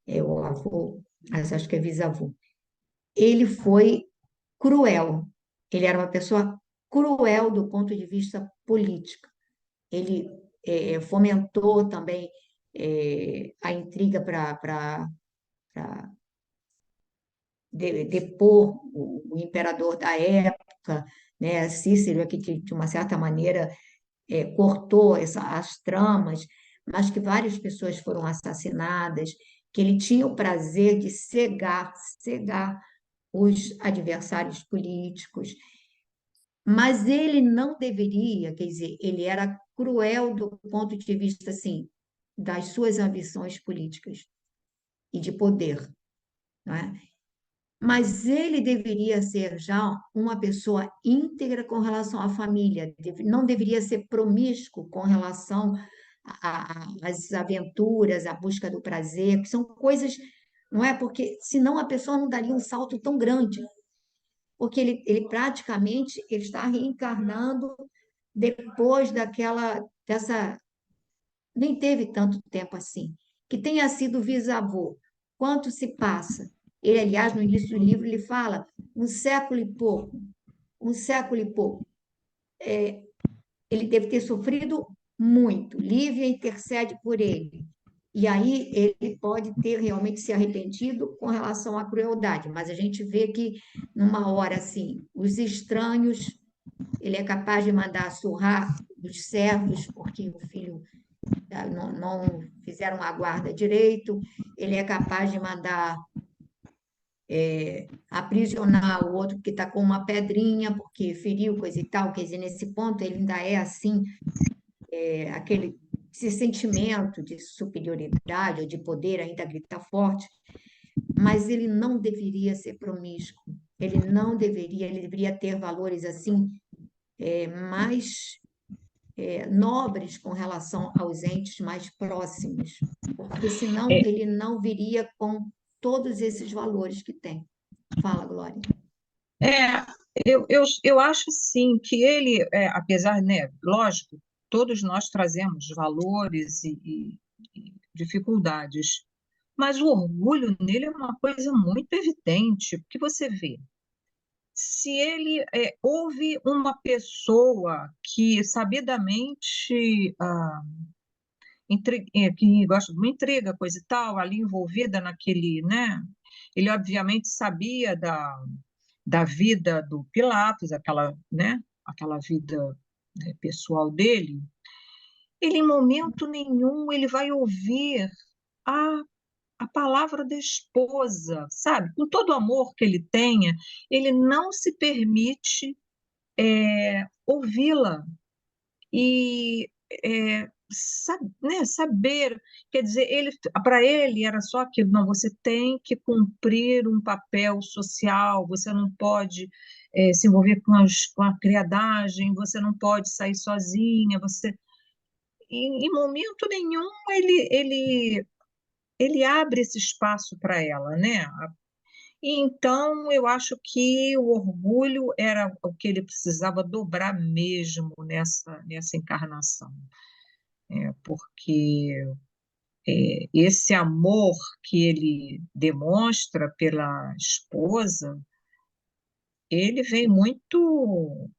é o avô, mas acho que é bisavô. Ele foi cruel. Ele era uma pessoa cruel do ponto de vista político. Ele fomentou também a intriga para depor o imperador da época, né? Cícero, que de uma certa maneira cortou as tramas, mas que várias pessoas foram assassinadas, que ele tinha o prazer de cegar os adversários políticos, mas ele não deveria, quer dizer, ele era cruel do ponto de vista assim das suas ambições políticas e de poder, não é? Mas ele deveria ser já uma pessoa íntegra com relação à família, não deveria ser promíscuo com relação às aventuras, à busca do prazer, que são coisas, não é? Porque senão a pessoa não daria um salto tão grande, porque ele praticamente ele está reencarnando depois dessa, nem teve tanto tempo assim, que tenha sido bisavô. Quanto se passa? Ele, aliás, no início do livro, ele fala um século e pouco, um século e pouco. Ele deve ter sofrido muito. Lívia intercede por ele. E aí ele pode ter realmente se arrependido com relação à crueldade, mas a gente vê que numa hora assim, os estranhos, ele é capaz de mandar surrar os servos, porque o filho não fizeram a guarda direito, ele é capaz de mandar aprisionar o outro que está com uma pedrinha, porque feriu, coisa e tal, quer dizer, nesse ponto ele ainda é assim, esse sentimento de superioridade ou de poder ainda grita forte, mas ele não deveria ser promíscuo, ele deveria ter valores assim, mais nobres com relação aos entes mais próximos, porque senão É, ele não viria com todos esses valores que tem. Fala, Glória. é, eu acho sim que ele, apesar, né, lógico, todos nós trazemos valores e dificuldades, mas o orgulho nele é uma coisa muito evidente, porque você vê, se ele houve uma pessoa que sabidamente que gosta de uma intriga, coisa e tal, ali envolvida naquele, né? Ele obviamente sabia da vida do Pilatos, aquela, né? Aquela vida, né, pessoal dele. Ele, em momento nenhum, ele vai ouvir a, a palavra da esposa, sabe? Com todo o amor que ele tenha, ele não se permite ouvi-la e né, saber, quer dizer, para ele era só aquilo, não, você tem que cumprir um papel social, você não pode se envolver com a criadagem, você não pode sair sozinha, em momento nenhum ele abre esse espaço para ela, né? E então eu acho que o orgulho era o que ele precisava dobrar mesmo nessa encarnação, porque esse amor que ele demonstra pela esposa, ele vem muito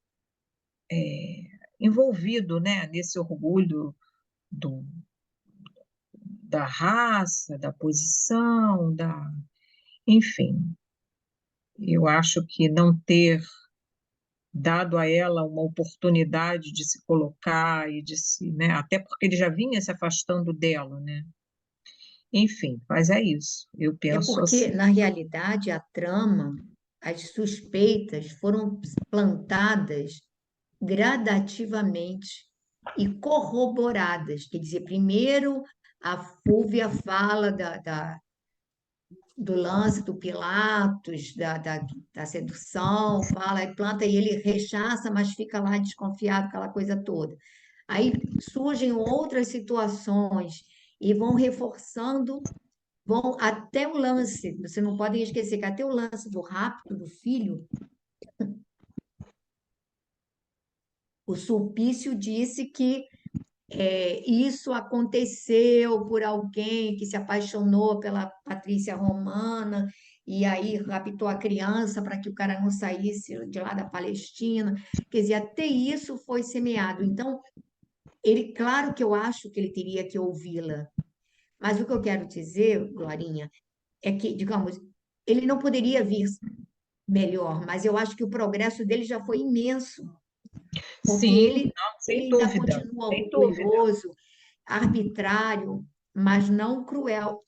envolvido, né, nesse orgulho do, da raça, da posição, enfim. Eu acho que não ter dado a ela uma oportunidade de se colocar e de se, né, até porque ele já vinha se afastando dela, né? Enfim, mas é isso. Eu É penso porque, assim. na realidade, a trama, as suspeitas foram plantadas gradativamente e corroboradas. Quer dizer, primeiro a Fúvia fala do lance do Pilatos, da sedução, fala e planta, e ele rechaça, mas fica lá desconfiado, aquela coisa toda. Aí surgem outras situações e vão reforçando, vão até o lance, você não pode esquecer que até o lance do rapto do filho, o Sulpício disse que isso aconteceu por alguém que se apaixonou pela Patrícia Romana e aí raptou a criança para que o cara não saísse de lá da Palestina. Quer dizer, até isso foi semeado. Então, ele, claro que eu acho que ele teria que ouvi-la, mas o que eu quero dizer, Glorinha, é que, digamos, ele não poderia vir melhor, mas eu acho que o progresso dele já foi imenso, porque Sim, ele, não, ele sem ainda dúvida, continua sem dúvida. orgulhoso, arbitrário, mas não cruel.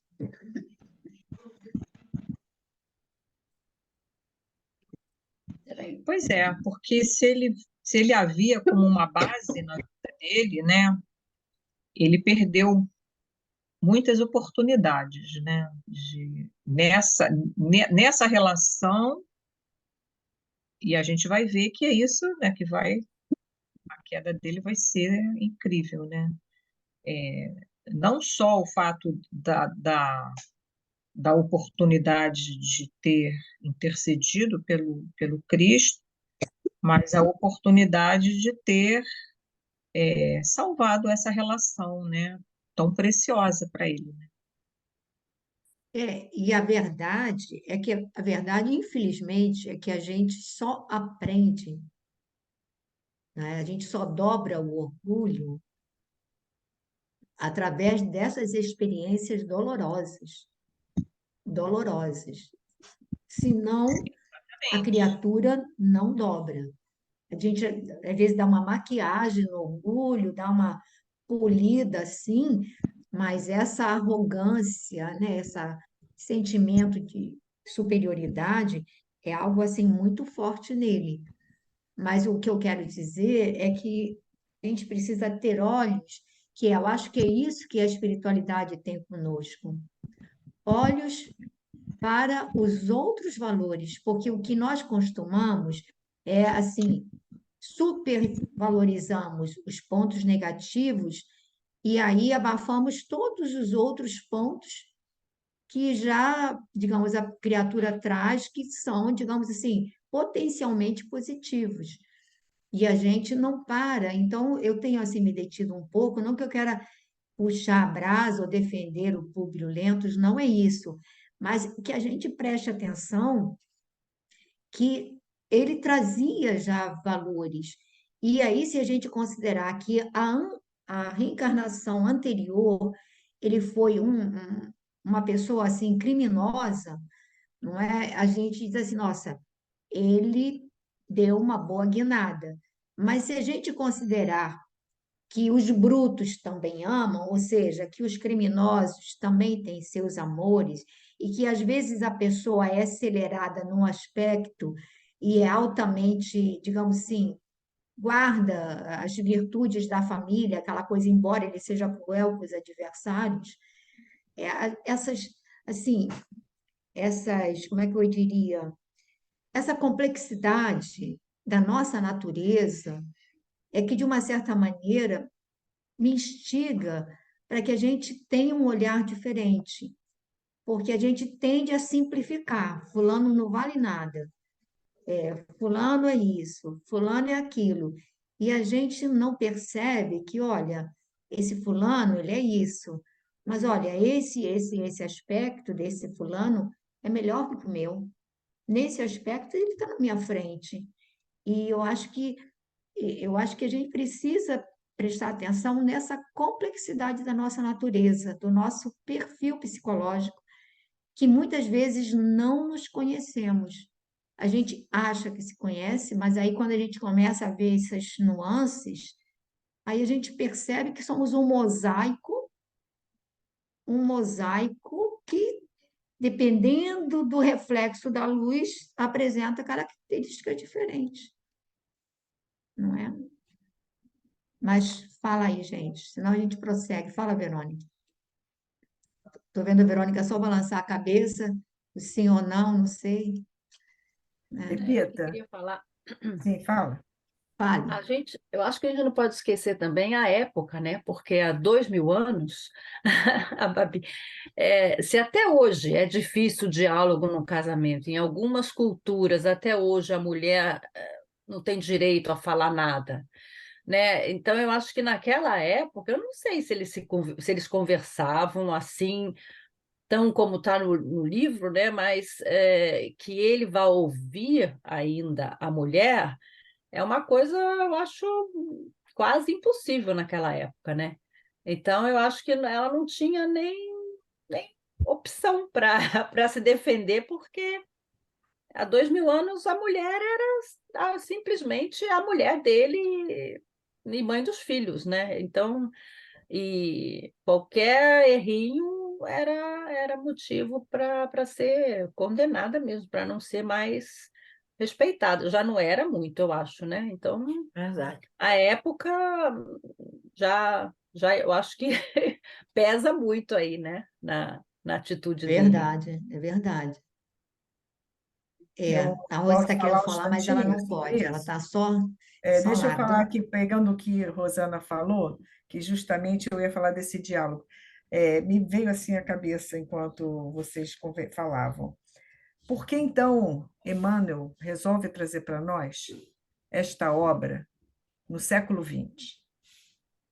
Pois é, porque se ele havia como uma base na vida dele, né, ele perdeu muitas oportunidades, né, nessa relação, e a gente vai ver que é isso, né, a queda dele vai ser incrível, né? Não só o fato da oportunidade de ter intercedido pelo Cristo, mas a oportunidade de ter salvado essa relação, né, tão preciosa para ele, né? E a verdade é que a verdade, infelizmente, é que a gente só aprende, né? A gente só dobra o orgulho através dessas experiências dolorosas, dolorosas. Senão, a criatura não dobra. A gente, às vezes, dá uma maquiagem no orgulho, dá uma polida assim, mas essa arrogância, né, esse sentimento de superioridade é algo assim muito forte nele. Mas o que eu quero dizer é que a gente precisa ter olhos, que eu acho que é isso que a espiritualidade tem conosco. Olhos para os outros valores, porque o que nós costumamos é assim, supervalorizamos os pontos negativos e aí abafamos todos os outros pontos que já, digamos, a criatura traz, que são, digamos assim, potencialmente positivos. E a gente não para. Então, eu tenho assim me detido um pouco, não que eu queira puxar a brasa ou defender o Públio Lentos, não é isso, mas que a gente preste atenção que ele trazia já valores. E aí, se a gente considerar que a reencarnação anterior, ele foi uma pessoa assim criminosa, não é? A gente diz assim, nossa, ele deu uma boa guinada. Mas se a gente considerar que os brutos também amam, ou seja, que os criminosos também têm seus amores, e que às vezes a pessoa é acelerada num aspecto e é altamente, digamos assim, guarda as virtudes da família, aquela coisa, embora ele seja cruel com os adversários, essas, assim, como é que eu diria? Essa complexidade da nossa natureza é que, de uma certa maneira, me instiga para que a gente tenha um olhar diferente, porque a gente tende a simplificar. Fulano não vale nada, fulano é isso, fulano é aquilo. E a gente não percebe que, olha, esse fulano, ele é isso. Mas olha, esse aspecto desse fulano é melhor do que o meu. Nesse aspecto, ele está na minha frente. E eu acho que a gente precisa prestar atenção nessa complexidade da nossa natureza, do nosso perfil psicológico, que muitas vezes não nos conhecemos. A gente acha que se conhece, mas aí quando a gente começa a ver essas nuances, aí a gente percebe que somos um mosaico que, dependendo do reflexo da luz, apresenta características diferentes, não é? Mas fala aí, gente, senão a gente prossegue. Fala, Verônica. Estou vendo a Verônica só balançar a cabeça, sim ou não, não sei, né? É, eu Repita. queria falar. Sim, fala. Fale. Eu acho que a gente não pode esquecer também a época, né? Porque há 2000 anos, a Babi, se até hoje é difícil o diálogo no casamento, em algumas culturas até hoje a mulher não tem direito a falar nada, né? Então eu acho que naquela época, eu não sei se eles conversavam assim, tão como está no livro, né? Mas que ele vá ouvir ainda a mulher. É uma coisa, eu acho, quase impossível naquela época, né? Então, eu acho que ela não tinha nem opção para se defender, porque há 2000 anos a mulher era simplesmente a mulher dele e mãe dos filhos, né? Então, e qualquer errinho era motivo para ser condenada mesmo, para não ser mais respeitada. Já não era muito, eu acho, né? Então, Verdade. a época já eu acho que pesa muito aí, né? Na atitude dele. Verdade, é verdade. Eu A Rose posso está querendo falar um falar, mas ela instantinho não sobre pode, ela isso? está só Deixa eu lá. falar aqui, pegando o que Rosana falou, que justamente eu ia falar desse diálogo. Me veio assim à cabeça enquanto vocês falavam. Por que então Emmanuel resolve trazer para nós esta obra no século XX?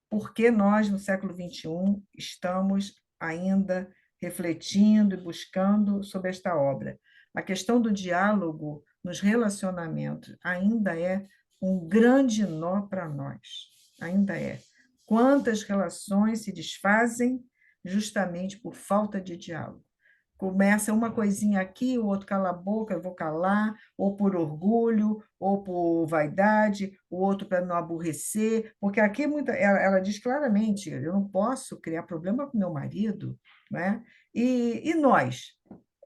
Por que nós, no século XXI, estamos ainda refletindo e buscando sobre esta obra? A questão do diálogo nos relacionamentos ainda é um grande nó para nós, ainda é. Quantas relações se desfazem justamente por falta de diálogo? Começa uma coisinha aqui, o outro cala a boca, eu vou calar, ou por orgulho, ou por vaidade, o outro para não aborrecer, porque aqui ela diz claramente, eu não posso criar problema com meu marido, né? E nós?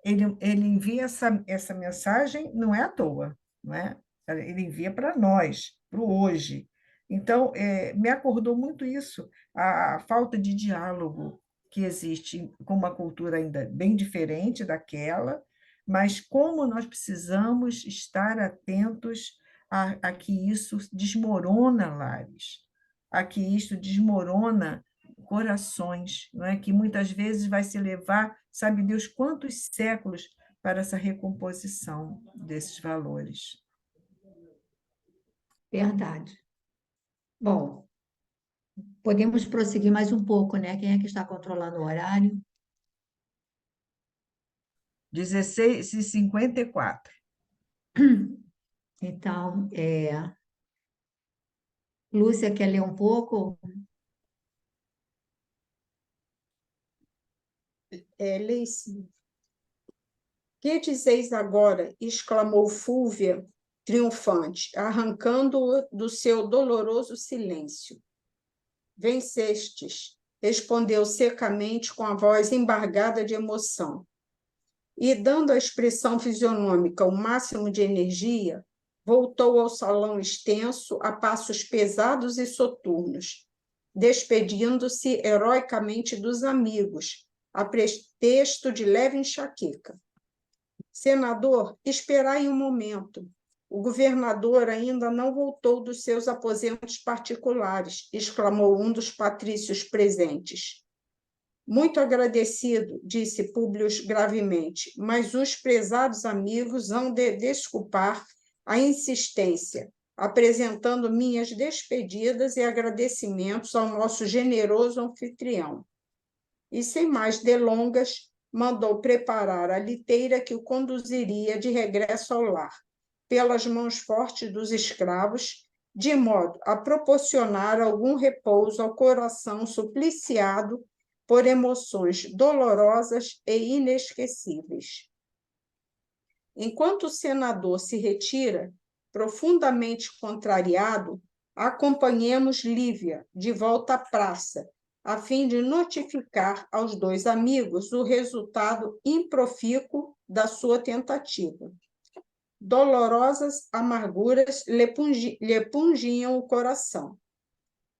Ele envia essa mensagem, não é à toa, não é? Ele envia para nós, para o hoje. Então, me acordou muito isso, a falta de diálogo que existe com uma cultura ainda bem diferente daquela, mas como nós precisamos estar atentos a que isso desmorona lares, a que isso desmorona corações, não é? Que muitas vezes vai se levar, sabe Deus, quantos séculos para essa recomposição desses valores. Verdade. Bom, podemos prosseguir mais um pouco, né? Quem é que está controlando o horário? 16h54. Então, Lúcia quer ler um pouco? Leia sim. Que dizeis agora? Exclamou Fúvia, triunfante, arrancando-o do seu doloroso silêncio. Vencestes, respondeu secamente com a voz embargada de emoção. E, dando à expressão fisionômica o máximo de energia, voltou ao salão extenso a passos pesados e soturnos, despedindo-se heroicamente dos amigos, a pretexto de leve enxaqueca. Senador, esperai um momento. O governador ainda não voltou dos seus aposentos particulares, exclamou um dos patrícios presentes. Muito agradecido, disse Públio gravemente, mas os prezados amigos hão de desculpar a insistência, apresentando minhas despedidas e agradecimentos ao nosso generoso anfitrião. E, sem mais delongas, mandou preparar a liteira que o conduziria de regresso ao lar, pelas mãos fortes dos escravos, de modo a proporcionar algum repouso ao coração supliciado por emoções dolorosas e inesquecíveis. Enquanto o senador se retira, profundamente contrariado, acompanhemos Lívia de volta à praça, a fim de notificar aos dois amigos o resultado improfícuo da sua tentativa. Dolorosas amarguras lhe pungiam o coração.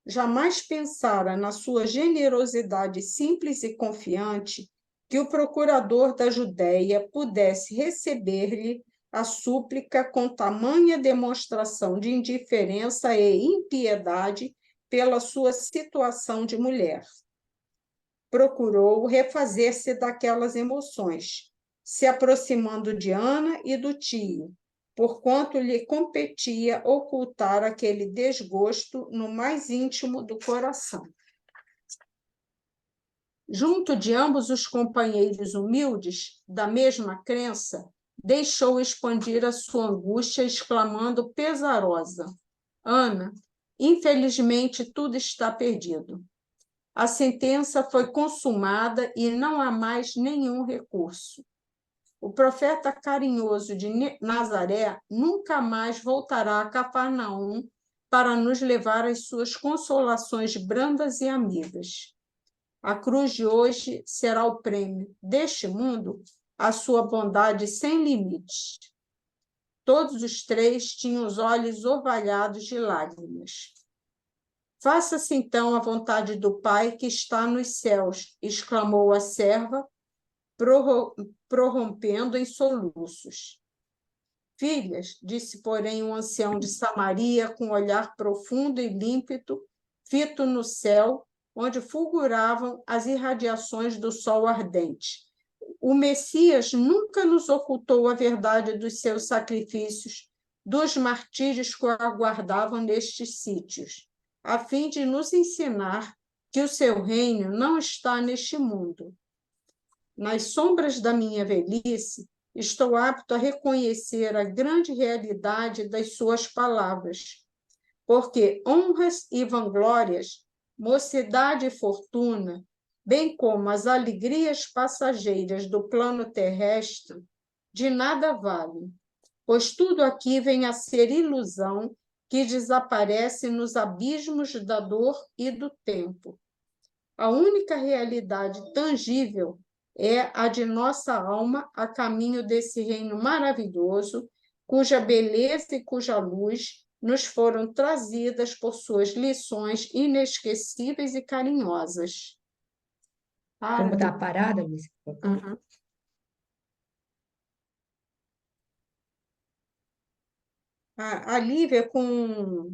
Jamais pensara na sua generosidade simples e confiante que o procurador da Judéia pudesse receber-lhe a súplica com tamanha demonstração de indiferença e impiedade pela sua situação de mulher. Procurou refazer-se daquelas emoções, se aproximando de Ana e do tio, porquanto lhe competia ocultar aquele desgosto no mais íntimo do coração. Junto de ambos os companheiros humildes, da mesma crença, deixou expandir a sua angústia, exclamando pesarosa: Ana, infelizmente tudo está perdido. A sentença foi consumada e não há mais nenhum recurso. O profeta carinhoso de Nazaré nunca mais voltará a Cafarnaum para nos levar às suas consolações brandas e amigas. A cruz de hoje será o prêmio deste mundo à sua bondade sem limites. Todos os três tinham os olhos orvalhados de lágrimas. Faça-se então a vontade do Pai que está nos céus, exclamou a serva, prorrompendo em soluços. Filhas, disse, porém, um ancião de Samaria, com olhar profundo e límpido, fito no céu, onde fulguravam as irradiações do sol ardente. O Messias nunca nos ocultou a verdade dos seus sacrifícios, dos martírios que o aguardavam nestes sítios, a fim de nos ensinar que o seu reino não está neste mundo. Nas sombras da minha velhice, estou apto a reconhecer a grande realidade das suas palavras, porque honras e vanglórias, mocidade e fortuna, bem como as alegrias passageiras do plano terrestre, de nada valem, pois tudo aqui vem a ser ilusão que desaparece nos abismos da dor e do tempo. A única realidade tangível é a de nossa alma a caminho desse reino maravilhoso, cuja beleza e cuja luz nos foram trazidas por suas lições inesquecíveis e carinhosas. Vamos dar a parada, Lúcia? Uhum. A Lívia, com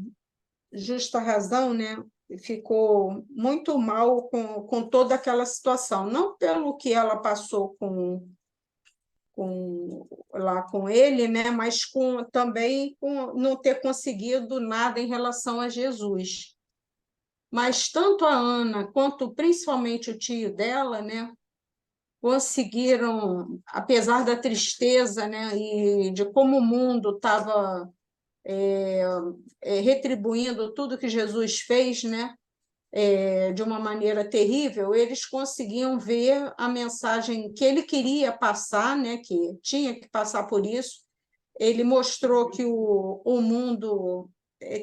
justa razão, né, ficou muito mal com toda aquela situação, não pelo que ela passou lá com ele, né, mas também com não ter conseguido nada em relação a Jesus. Mas tanto a Ana quanto principalmente o tio dela, né, conseguiram, apesar da tristeza, né, e de como o mundo estava retribuindo tudo que Jesus fez, né, de uma maneira terrível, eles conseguiam ver a mensagem que ele queria passar, né, que tinha que passar por isso. Ele mostrou que o mundo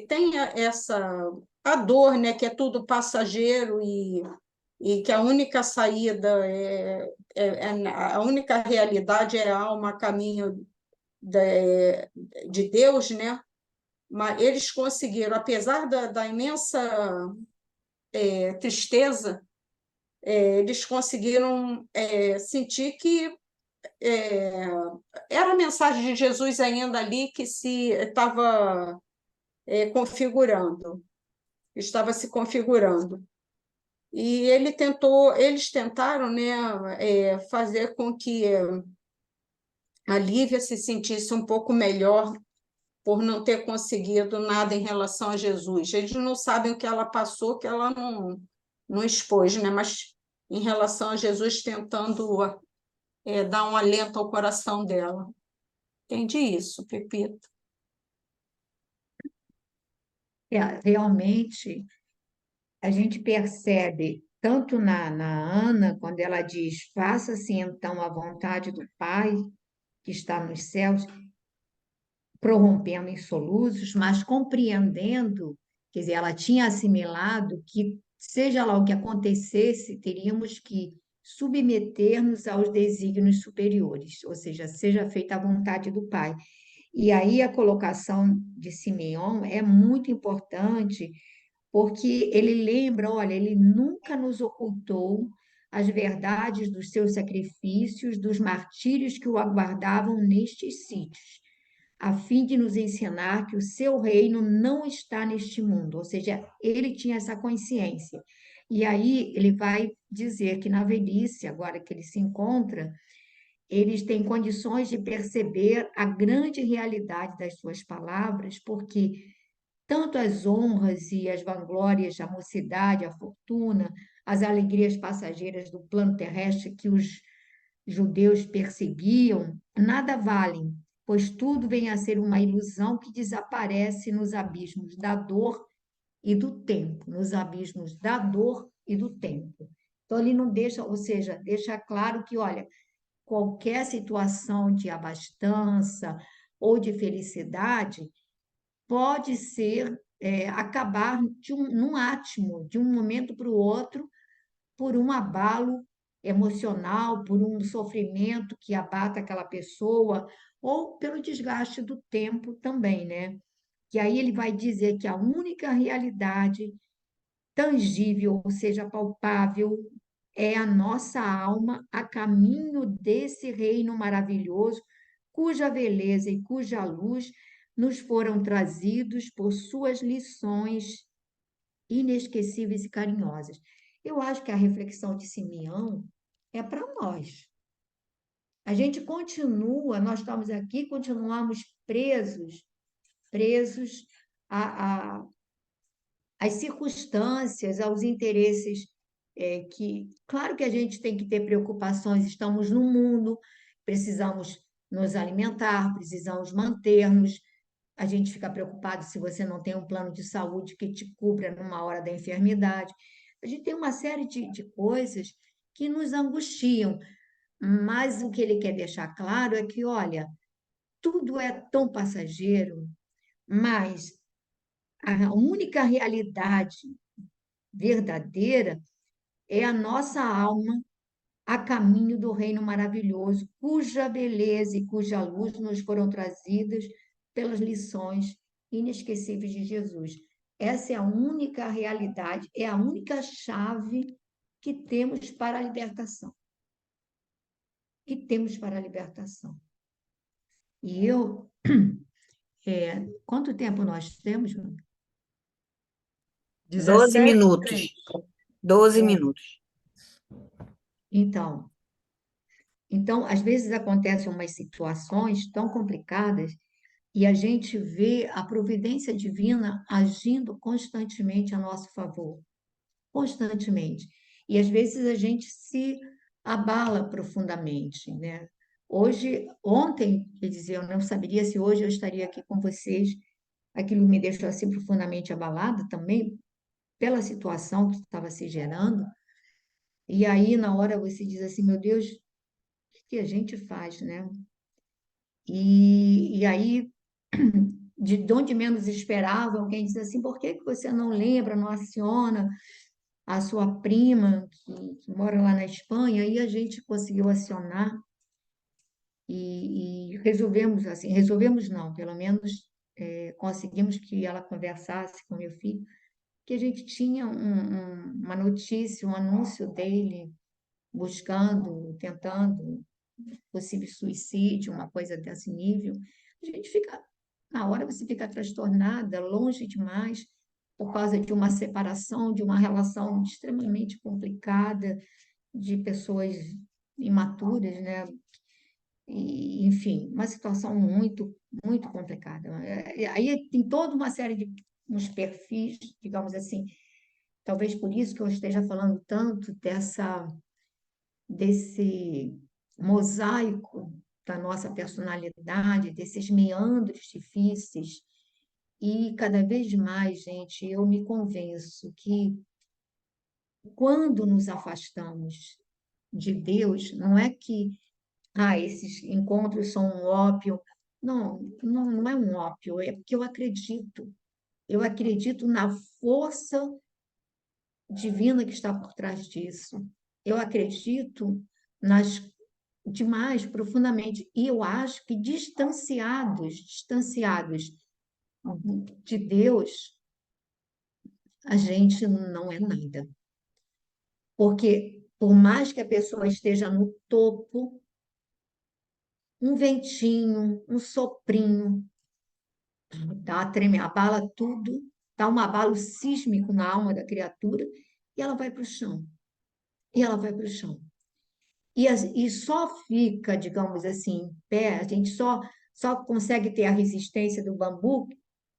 tem a dor, né, que é tudo passageiro e que a única saída a única realidade é a alma a caminho de Deus, né? Mas eles conseguiram, apesar da imensa tristeza, eles conseguiram sentir que era a mensagem de Jesus ainda ali que se estava configurando, estava se configurando. E eles tentaram, né, fazer com que a Lívia se sentisse um pouco melhor por não ter conseguido nada em relação a Jesus. Eles não sabem o que ela passou, que ela não expôs, né? Mas em relação a Jesus, tentando dar um alento ao coração dela. Entendi isso, Pepito. Realmente, a gente percebe, tanto na Ana, quando ela diz, faça-se então a vontade do Pai, que está nos céus, prorrompendo em soluços, mas compreendendo, quer dizer, ela tinha assimilado que, seja lá o que acontecesse, teríamos que submeter-nos aos desígnios superiores, ou seja, seja feita a vontade do Pai. E aí a colocação de Simeão é muito importante, porque ele lembra, olha, ele nunca nos ocultou as verdades dos seus sacrifícios, dos martírios que o aguardavam nestes sítios, a fim de nos ensinar que o seu reino não está neste mundo, ou seja, ele tinha essa consciência. E aí ele vai dizer que na velhice, agora que ele se encontra, eles têm condições de perceber a grande realidade das suas palavras, porque tanto as honras e as vanglórias, a mocidade, a fortuna, as alegrias passageiras do plano terrestre que os judeus perseguiam, nada valem, pois tudo vem a ser uma ilusão que desaparece nos abismos da dor e do tempo, nos abismos da dor e do tempo. Então, ele não deixa, ou seja, deixa claro que, olha, qualquer situação de abastança ou de felicidade pode ser, acabar num átimo, de um momento para o outro, por um abalo emocional, por um sofrimento que abata aquela pessoa, ou pelo desgaste do tempo também, né? Que aí ele vai dizer que a única realidade tangível, ou seja, palpável, é a nossa alma a caminho desse reino maravilhoso, cuja beleza e cuja luz nos foram trazidos por suas lições inesquecíveis e carinhosas. Eu acho que a reflexão de Simeão é para nós. A gente continua, nós estamos aqui, continuamos presos a, às circunstâncias, aos interesses, claro que a gente tem que ter preocupações, estamos no mundo, precisamos nos alimentar, precisamos manter-nos, a gente fica preocupado se você não tem um plano de saúde que te cubra numa hora da enfermidade. A gente tem uma série de coisas que nos angustiam, mas o que ele quer deixar claro é que, olha, tudo é tão passageiro, mas a única realidade verdadeira é a nossa alma a caminho do reino maravilhoso, cuja beleza e cuja luz nos foram trazidas pelas lições inesquecíveis de Jesus. Essa é a única realidade, é a única chave que temos para a libertação. Que temos para a libertação. E eu. Quanto tempo nós temos, João? 12 17, minutos. 12 minutos. Então, às vezes acontecem umas situações tão complicadas e a gente vê a providência divina agindo constantemente a nosso favor, constantemente. E às vezes a gente se abala profundamente, né? Ontem, quer dizer, eu não saberia se hoje eu estaria aqui com vocês. Aquilo me deixou assim profundamente abalada também pela situação que estava se gerando. E aí, na hora, você diz assim, meu Deus, o que a gente faz, né? E aí, de onde menos esperava, alguém diz assim, por que você não lembra, não aciona a sua prima que mora lá na Espanha? E a gente conseguiu acionar e resolvemos, assim, resolvemos não, pelo menos conseguimos que ela conversasse com meu filho, que a gente tinha uma notícia, um anúncio dele buscando, tentando possível suicídio, uma coisa desse nível. A gente fica, na hora você fica transtornada, longe demais, por causa de uma separação, de uma relação extremamente complicada, de pessoas imaturas, né? E, enfim, uma situação muito, muito complicada. Aí tem toda uma série de uns perfis, digamos assim, talvez por isso que eu esteja falando tanto desse mosaico da nossa personalidade, desses meandros difíceis. E cada vez mais, gente, eu me convenço que quando nos afastamos de Deus, não é que esses encontros são um ópio. Não, não, não é um ópio, é porque eu acredito. Eu acredito na força divina que está por trás disso. Eu acredito nas demais, profundamente. E eu acho que distanciados de Deus, a gente não é nada. Porque, por mais que a pessoa esteja no topo, um ventinho, um soprinho, abala tudo, dá um abalo sísmico na alma da criatura, e ela vai para o chão. E ela vai para o chão. E só fica, digamos assim, em pé, a gente só consegue ter a resistência do bambu,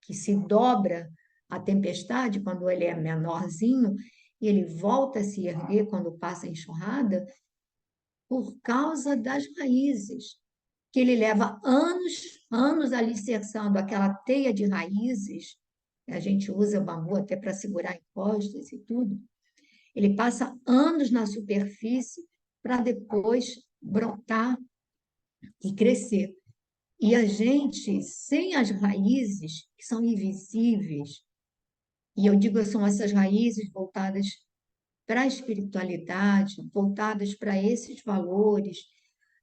que se dobra à tempestade quando ele é menorzinho, e ele volta a se erguer quando passa a enxurrada, por causa das raízes, que ele leva anos alicerçando aquela teia de raízes, a gente usa o bambu até para segurar encostas e tudo, Ele passa anos na superfície para depois brotar e crescer. E a gente, sem as raízes, que são invisíveis, e eu digo são essas raízes voltadas para a espiritualidade, voltadas para esses valores,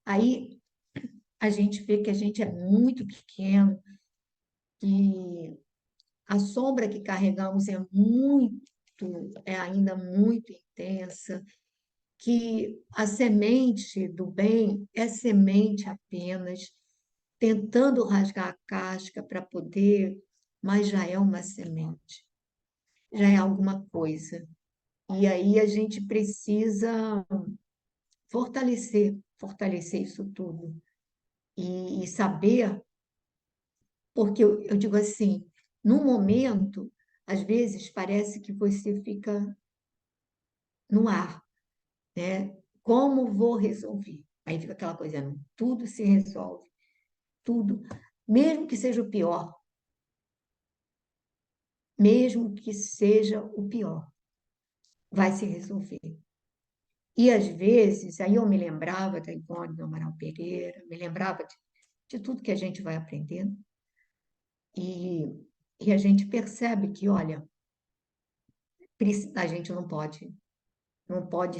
aí a gente vê que a gente é muito pequeno, que a sombra que carregamos é ainda muito intensa, que a semente do bem é semente apenas, tentando rasgar a casca para poder, mas já é uma semente, já é alguma coisa. E aí a gente precisa fortalecer isso tudo e saber, porque eu digo assim, no momento, às vezes parece que você fica no ar, né? Como vou resolver? Aí fica aquela coisa, não, tudo se resolve, tudo, mesmo que seja o pior, mesmo que seja o pior, vai se resolver. E às vezes, aí eu me lembrava da Ivone do Amaral Pereira, me lembrava de tudo que a gente vai aprendendo, e, e a gente percebe que, olha, a gente não pode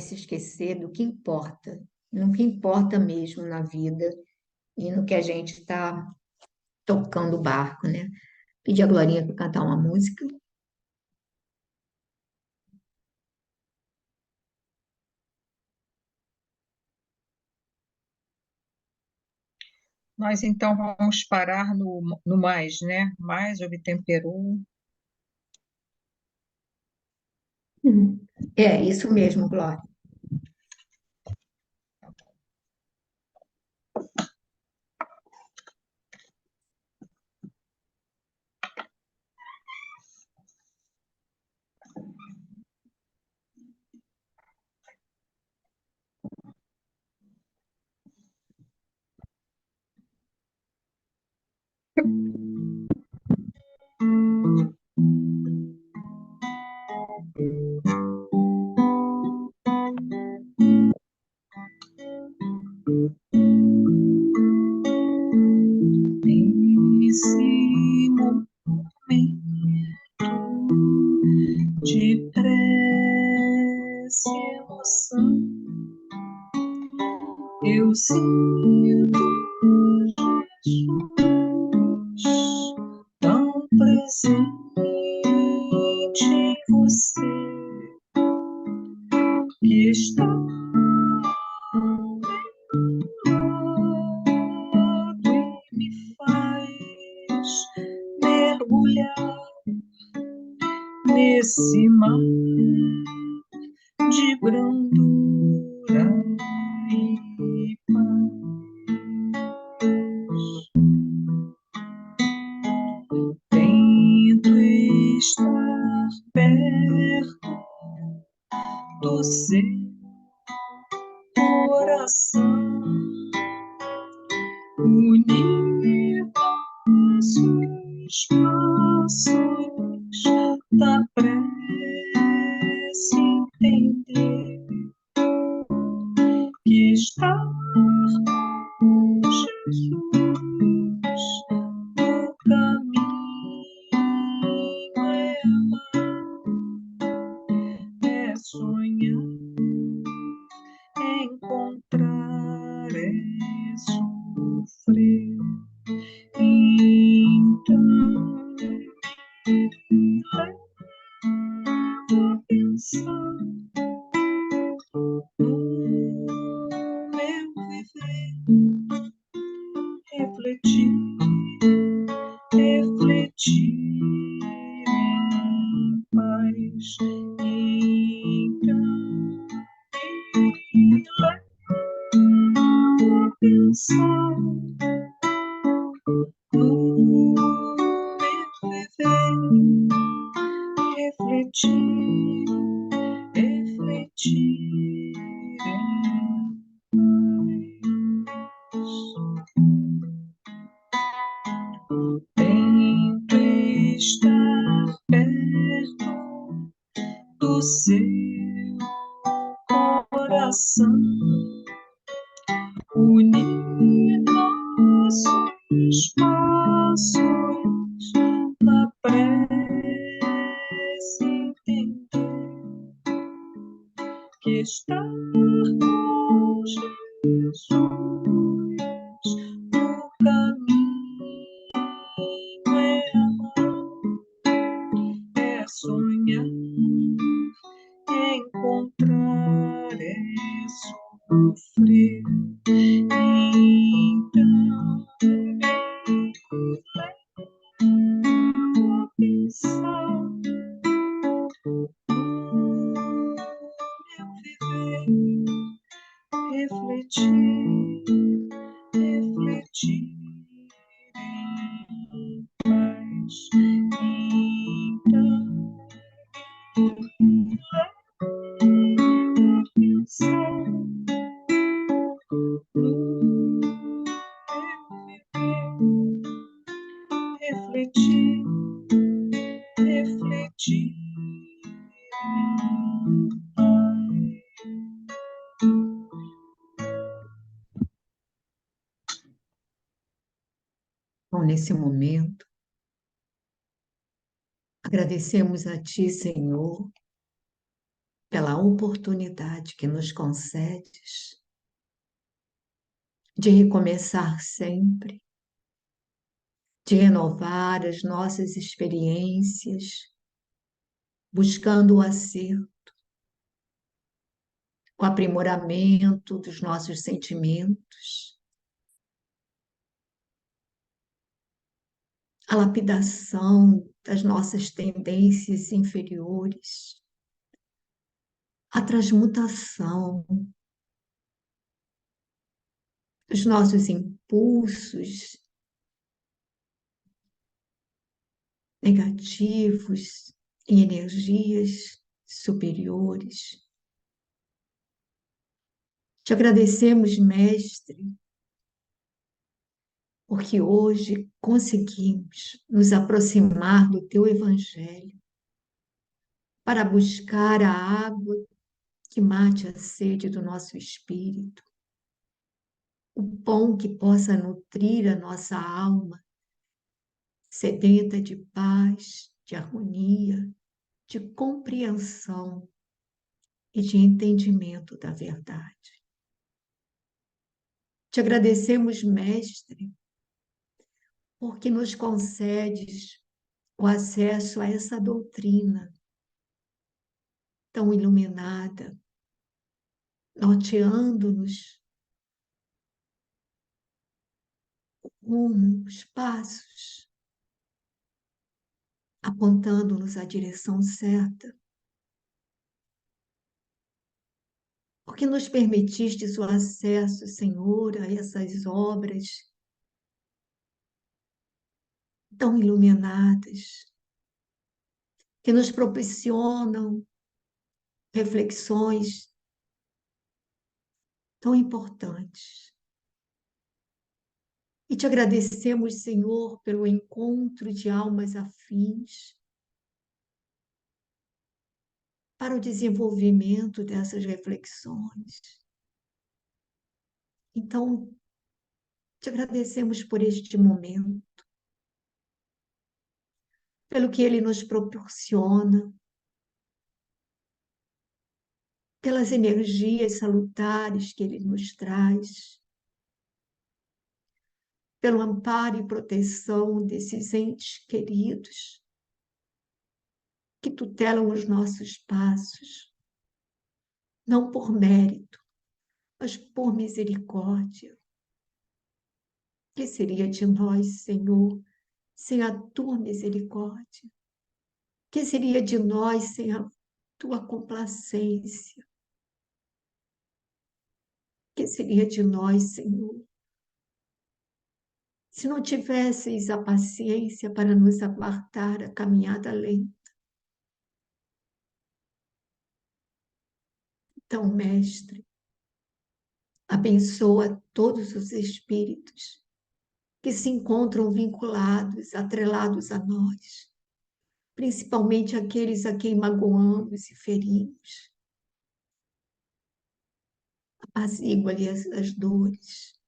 se esquecer do que importa, no que importa mesmo na vida e no que a gente está tocando o barco, né? Pedir a Glorinha para cantar uma música. Nós então vamos parar no mais, né? Mais obtemperou. É, isso mesmo, Glória. Nesse momento de prece e emoção, eu sinto Jesus tão presente em você, que está ao meu lado e me faz mergulhar nesse mar de brandura e paz. Tento estar perto do seu coração, unir nossos passos da prece, entender que estar com Jesus no caminho é amar, é sonhar, é encontrar, é sofrer. Então, leva a pensar no meu viver, refletir em paz. Então, me leva a pensar no meu viver, refletir em paz. Tento estar perto do seu estar com Jesus no caminho é amar, é sonhar, é encontrar, é sofrer. Então, me leva a pensar meu viver, refletir, refletir em paz. Então, me leva a pensar no meu viver, refletir, refletir em paz. Então, nesse momento, agradecemos a Ti, Senhor, pela oportunidade que nos concedes de recomeçar sempre, de renovar as nossas experiências, buscando o acerto, o aprimoramento dos nossos sentimentos, a lapidação das nossas tendências inferiores, a transmutação dos nossos impulsos negativos em energias superiores. Te agradecemos, Mestre, porque hoje conseguimos nos aproximar do Teu Evangelho para buscar a água que mate a sede do nosso espírito, o pão que possa nutrir a nossa alma, sedenta de paz, de harmonia, de compreensão e de entendimento da verdade. Te agradecemos, Mestre, porque nos concedes o acesso a essa doutrina tão iluminada, norteando-nos os passos, apontando-nos à direção certa, porque nos permitistes o acesso, Senhor, a essas obras tão iluminadas, que nos proporcionam reflexões tão importantes. E te agradecemos, Senhor, pelo encontro de almas afins, para o desenvolvimento dessas reflexões. Então, te agradecemos por este momento, pelo que ele nos proporciona, pelas energias salutares que ele nos traz, pelo amparo e proteção desses entes queridos que tutelam os nossos passos, não por mérito, mas por misericórdia. Que seria de nós, Senhor, sem a tua misericórdia? Que seria de nós sem a tua complacência? Que seria de nós, Senhor, se não tivesseis a paciência para nos aguardar a caminhada lenta? Então, Mestre, abençoa todos os espíritos que se encontram vinculados, atrelados a nós, principalmente aqueles a quem magoamos e ferimos. Apazigua-lhes as dores.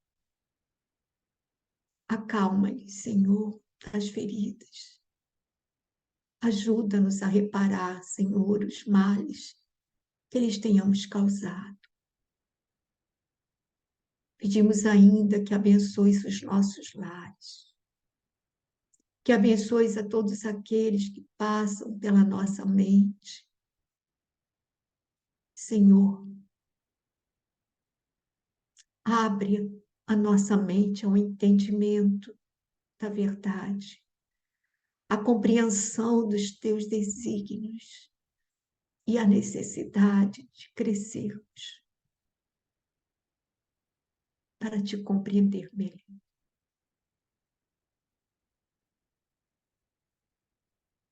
Acalma-lhes, Senhor, as feridas. Ajuda-nos a reparar, Senhor, os males que lhes tenhamos causado. Pedimos ainda que abençoe os nossos lares, que abençoe a todos aqueles que passam pela nossa mente. Senhor, abre a nossa mente ao entendimento da verdade, à compreensão dos teus desígnios e à necessidade de crescermos para te compreender melhor.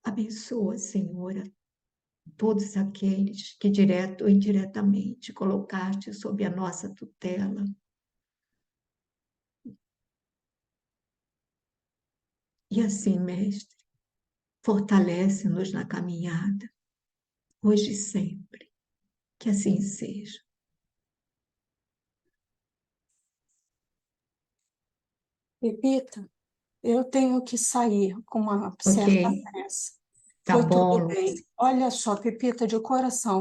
Abençoa, Senhor, a todos aqueles que, direto ou indiretamente, colocaste sob a nossa tutela. E assim, Mestre, fortalece-nos na caminhada, hoje e sempre. Que assim seja. Pepita, eu tenho que sair com uma certa Ok, pressa. tá Foi tudo bom. bem. Olha só, Pepita, de coração.